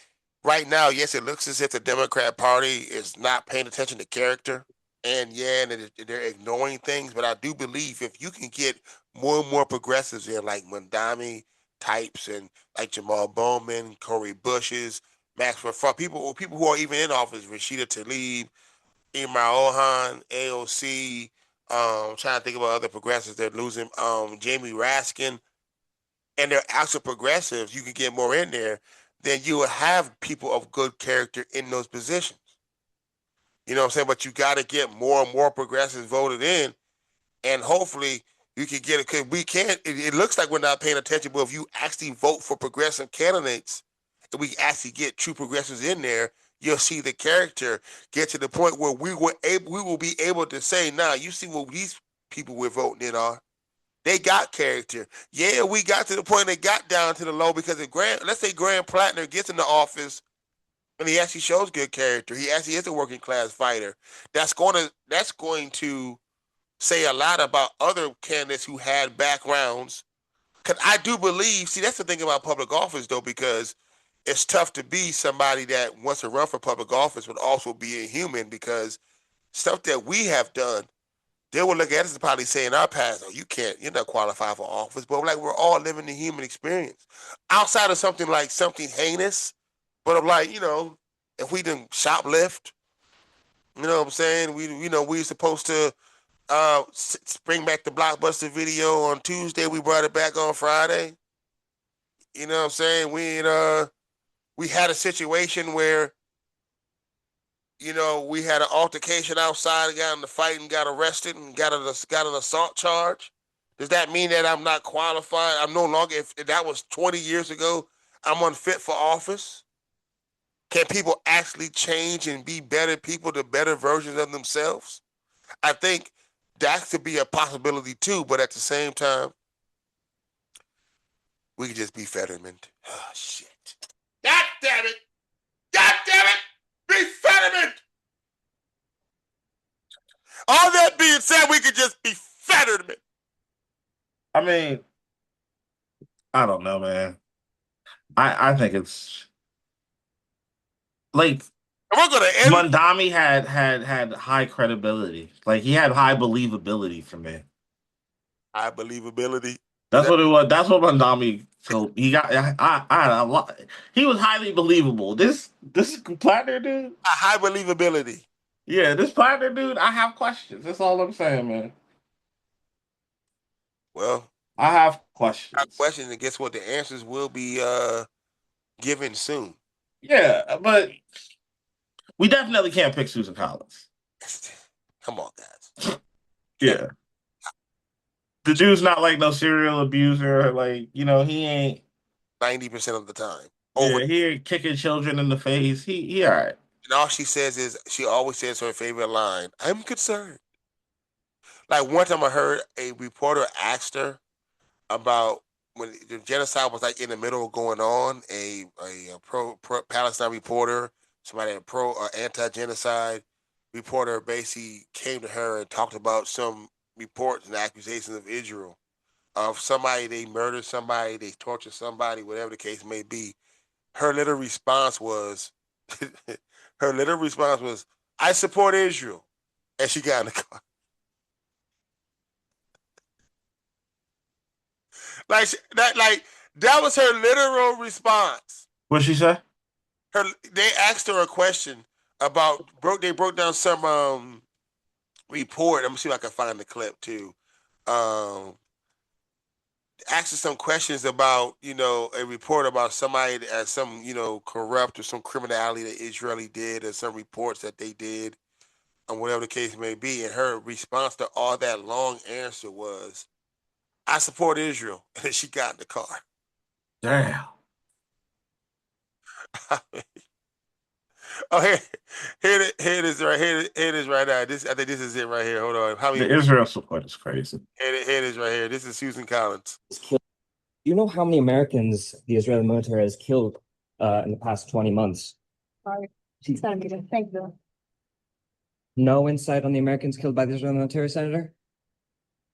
right now, yes, it looks as if the Democrat Party is not paying attention to character, and they're ignoring things. But I do believe if you can get more and more progressives in, like Mondami types, and like Jamal Bowman, Corey Bushes, Maxwell Front, people who are even in office, Rashida Tlaib, Imar Ohan, AOC. I'm trying to think about other progressives. They're losing Jamie Raskin, and they're actual progressives. You can get more in there, then you will have people of good character in those positions. You know what I'm saying? But you got to get more and more progressives voted in, and hopefully you can get it. Because we can't. It looks like we're not paying attention, but if you actually vote for progressive candidates, and we actually get true progressives in there, you'll see the character get to the point where we will be able to say, "Nah, you see what these people we're voting in are." They got character. Yeah, we got to the point they got down to the low because if let's say Graham Plattner gets in the office and he actually shows good character. He actually is a working class fighter. That's going to say a lot about other candidates who had backgrounds. Because I do believe, see, that's the thing about public office though, because it's tough to be somebody that wants to run for public office but also be a human, because stuff that we have done, they will look at us and probably say in our past, "Oh, you're not qualified for office." But we're all living the human experience outside of something heinous. But I'm like, if we didn't shoplift, you know what I'm saying? We supposed to bring back the Blockbuster video on Tuesday. We brought it back on Friday. You know what I'm saying? We had a situation where we had an altercation outside and got in the fight and got arrested and got an assault charge. Does that mean that I'm not qualified? I'm no longer, if that was 20 years ago, I'm unfit for office? Can people actually change and be better people, the better versions of themselves? I think that could be a possibility too, but at the same time, we could just be Fetterman. Oh, shit. God damn it! God damn it! Be Fetterman! All that being said, we could just be Fetterman. I mean, I don't know, man. I think it's like We're gonna end. Mondami had high credibility. Like he had high believability for me. High believability. That's what it was. That's what Mondami told. He got. I had a lot. He was highly believable. This Platinum dude. High believability. Yeah, this Platinum dude. I have questions. That's all I'm saying, man. Well, I have questions. and guess what? The answers will be given soon. Yeah, but we definitely can't pick Susan Collins. Come on, guys. Yeah. The dude's not like no serial abuser. Like, he ain't 90% of the time. Yeah, he ain't kicking children in the face. He all right. And all she says is, she always says her favorite line, "I'm concerned." Like one time I heard a reporter asked her about when the genocide was like in the middle of going on, a pro Palestine reporter, somebody pro anti-genocide reporter basically came to her and talked about some reports and accusations of Israel, of somebody they murdered somebody, they tortured somebody, whatever the case may be. Her little response was, "I support Israel," and she got in the car. That was her literal response. What'd she say? They asked her a question about they broke down some report. I'm gonna see if I can find the clip too. Asked her some questions about a report about somebody that some corrupt or some criminality that Israeli did, or some reports that they did, and whatever the case may be. And her response to all that long answer was, "I support Israel," and she got in the car. Damn. Oh, here it is right here. Here it is right now. I think this is it right here. Hold on. How many? The Israel support is crazy. Here it is right here. This is Susan Collins. Do you know how many Americans the Israeli military has killed in the past 20 months? Sorry. Thank you. No insight on the Americans killed by the Israeli military, Senator?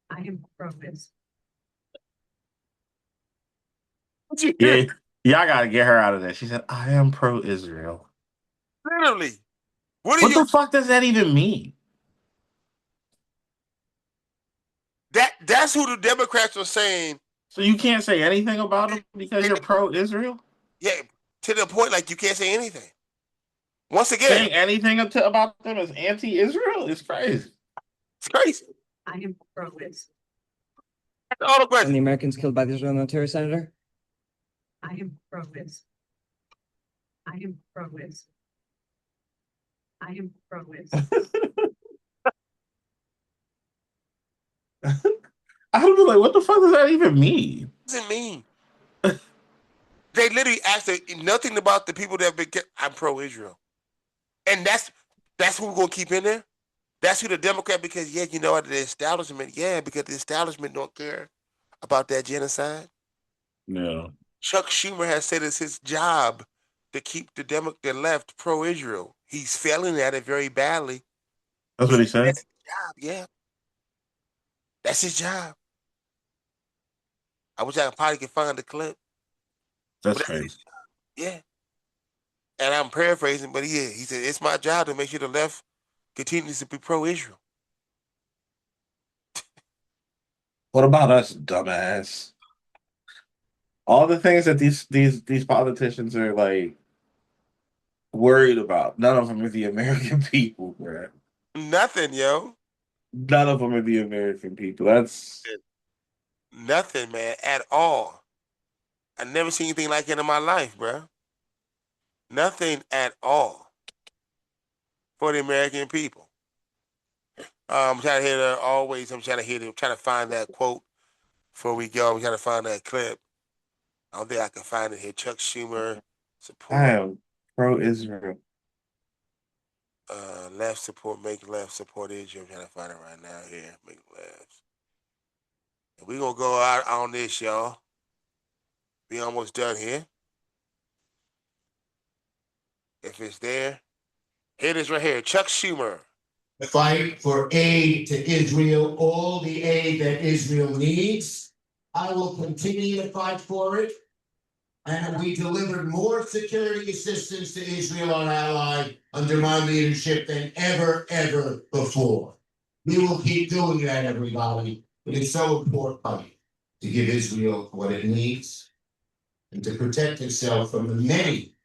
I am pro this. Yeah, y'all gotta get her out of there. She said, "I am pro-Israel." Literally. What the fuck does that even mean? That's who the Democrats are saying. So you can't say anything about them because you're pro-Israel? Yeah, to the point like you can't say anything. Once again, saying anything about them as anti-Israel is crazy. It's crazy. I am pro this. All the questions. And the Americans killed by the Israeli military, Senator? I am pro this. I am pro this. I am pro this. I would be like, what the fuck does that even mean? What does it mean? They literally asked nothing about the people that have been. I'm pro-Israel, and that's who we're gonna keep in there. That's who the Democrat, because you know the establishment. Yeah, because the establishment don't care about that genocide. No. Chuck Schumer has said it's his job to keep the left pro-Israel. He's failing at it very badly. That's what he said? That's his job, yeah. That's his job. I wish I probably could find the clip. That's crazy. Yeah. And I'm paraphrasing, but he said, it's my job to make sure the left continues to be pro-Israel. What about us, dumbass? All the things that these politicians are like worried about, none of them are the American people, bro. Nothing, yo. None of them are the American people. That's nothing, man, at all. I never seen anything like it in my life, bro. Nothing at all for the American people. I'm trying to hear I'm trying to find that quote before we go. I'm trying to find that clip. I don't think I can find it here. Chuck Schumer support. I am pro-Israel. Left support, make left support Israel. I'm trying to find it right now here. Make left. We're gonna go out on this, y'all. We almost done here. If it's there, here it is right here. Chuck Schumer. The fight for aid to Israel, all the aid that Israel needs. I will continue to fight for it. And we delivered more security assistance to Israel, our ally, under my leadership than ever before. We will keep doing that, everybody. But it's so important to give Israel what it needs and to protect itself from the many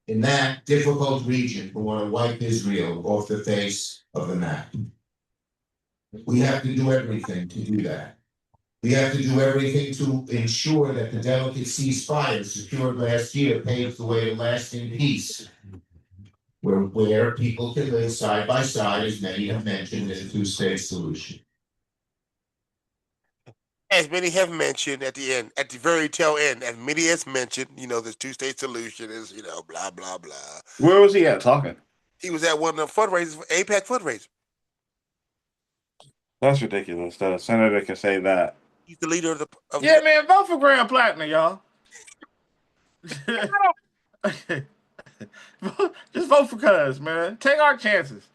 in that difficult region who want to wipe Israel off the face of the map. We have to do everything to do that. We have to do everything to ensure that the delicate ceasefire secured last year paves the way to lasting peace, where people can live side by side, as many have mentioned, in a two-state solution. As many have mentioned at the end, at the very tail end, as many has mentioned, this two-state solution is, blah, blah, blah. Where was he at talking? He was at one of the fundraisers, AIPAC fundraiser. That's ridiculous that a senator can say that. He's the leader of yeah, man, vote for Graham Plattner, y'all. Just vote for Cuz, man. Take our chances.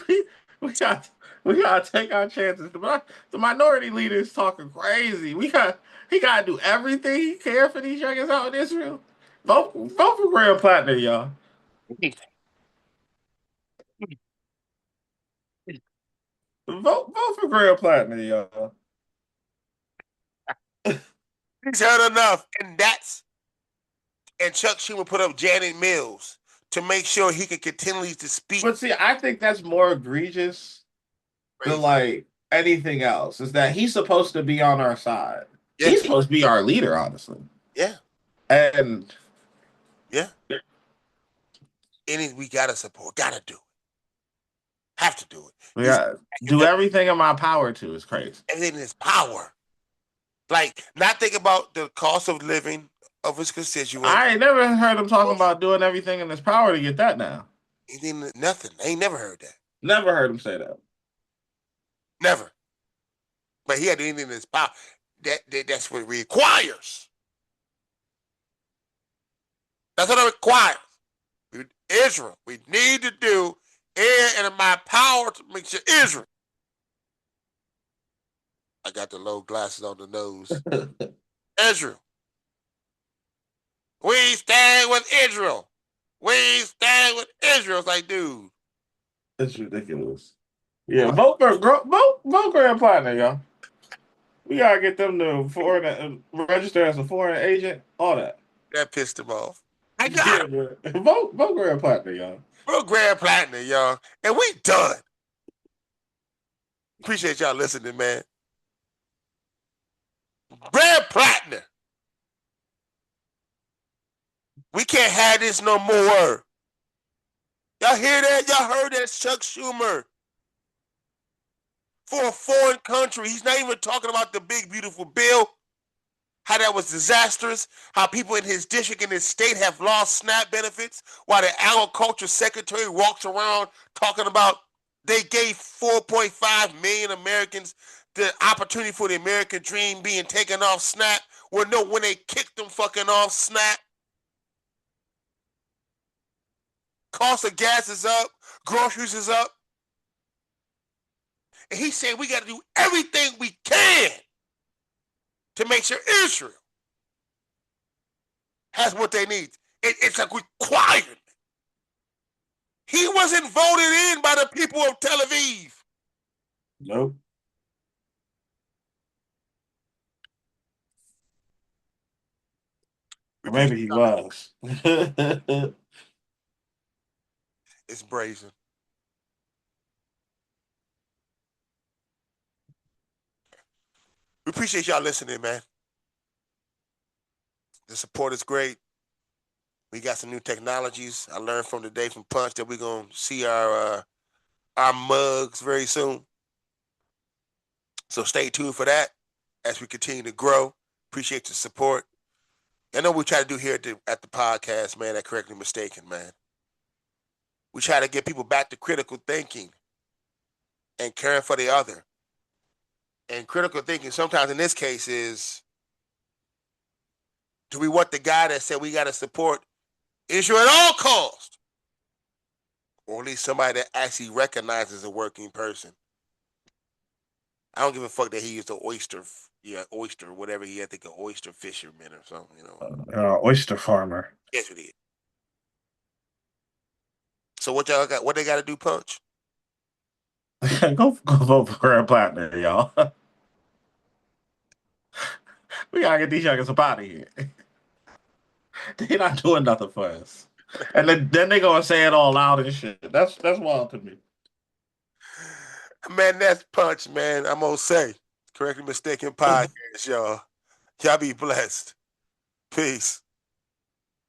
we gotta take our chances. The minority leader is talking crazy. He gotta do everything he can for these youngins out in Israel. Vote for Graham Plattner, y'all. Vote for Graham Plattner, y'all. He's heard enough, and Chuck Schumer put up Janet Mills to make sure he can continue to speak. But see, I think that's more egregious than like anything else. Is that he's supposed to be on our side? Yeah. He's supposed to be our leader, honestly. Yeah, and yeah, we gotta support, gotta do it. Have to do it. Yeah, do everything in my power to. It's crazy. Everything in his power. Like, not think about the cost of living of his constituents. I ain't never heard him talking about doing everything in his power to get that now. He didn't nothing. I ain't never heard that. Never heard him say that. Never. But he had anything in his power. That's what it requires. That's what it requires. Israel, we need to do and in my power to make sure Israel. I got the low glasses on the nose. Israel. We stand with Israel. We stand with Israel. It's like, dude. It's ridiculous. Yeah, vote Grand Platinum, y'all. We gotta get them to register as a foreign agent, all that. That pissed him off. I got him. Vote Grand Platinum, y'all. Vote Grand Platinum, y'all. And we done. Appreciate y'all listening, man. Grand Platinum. We can't have this no more. Y'all hear that? Y'all heard that, Chuck Schumer? For a foreign country, he's not even talking about the big, beautiful bill, how that was disastrous, how people in his district and his state have lost SNAP benefits, while the agriculture secretary walks around talking about they gave 4.5 million Americans the opportunity for the American dream being taken off SNAP. Well, no, when they kicked them fucking off SNAP, cost of gas is up, groceries is up. And he said we got to do everything we can to make sure Israel has what they need. It's a requirement. He wasn't voted in by the people of Tel Aviv. Nope. Or maybe he was. It's brazen. We appreciate y'all listening, man. The support is great. We got some new technologies. I learned from today from Punch that we're gonna see our mugs very soon. So stay tuned for that as we continue to grow. Appreciate your support. I know we try to do here at the podcast, man, at Correctly Mistaken, man. We try to get people back to critical thinking and caring for the other. And critical thinking sometimes in this case is, do we want the guy that said we got to support Israel at all costs? Or at least somebody that actually recognizes a working person. I don't give a fuck that he used an oyster, whatever he had, I think an oyster fisherman or something, you know. Oyster farmer. Yes, it is. So what y'all got? What they got to do, Punch? go vote for Grand Platinum, y'all. We gotta get these youngins up out of here. They not doing nothing for us. And then they gonna say it all loud and shit. That's wild to me. Man, that's Punch, man. I'm gonna say, Correctly Mistaken podcast, y'all. Y'all be blessed. Peace.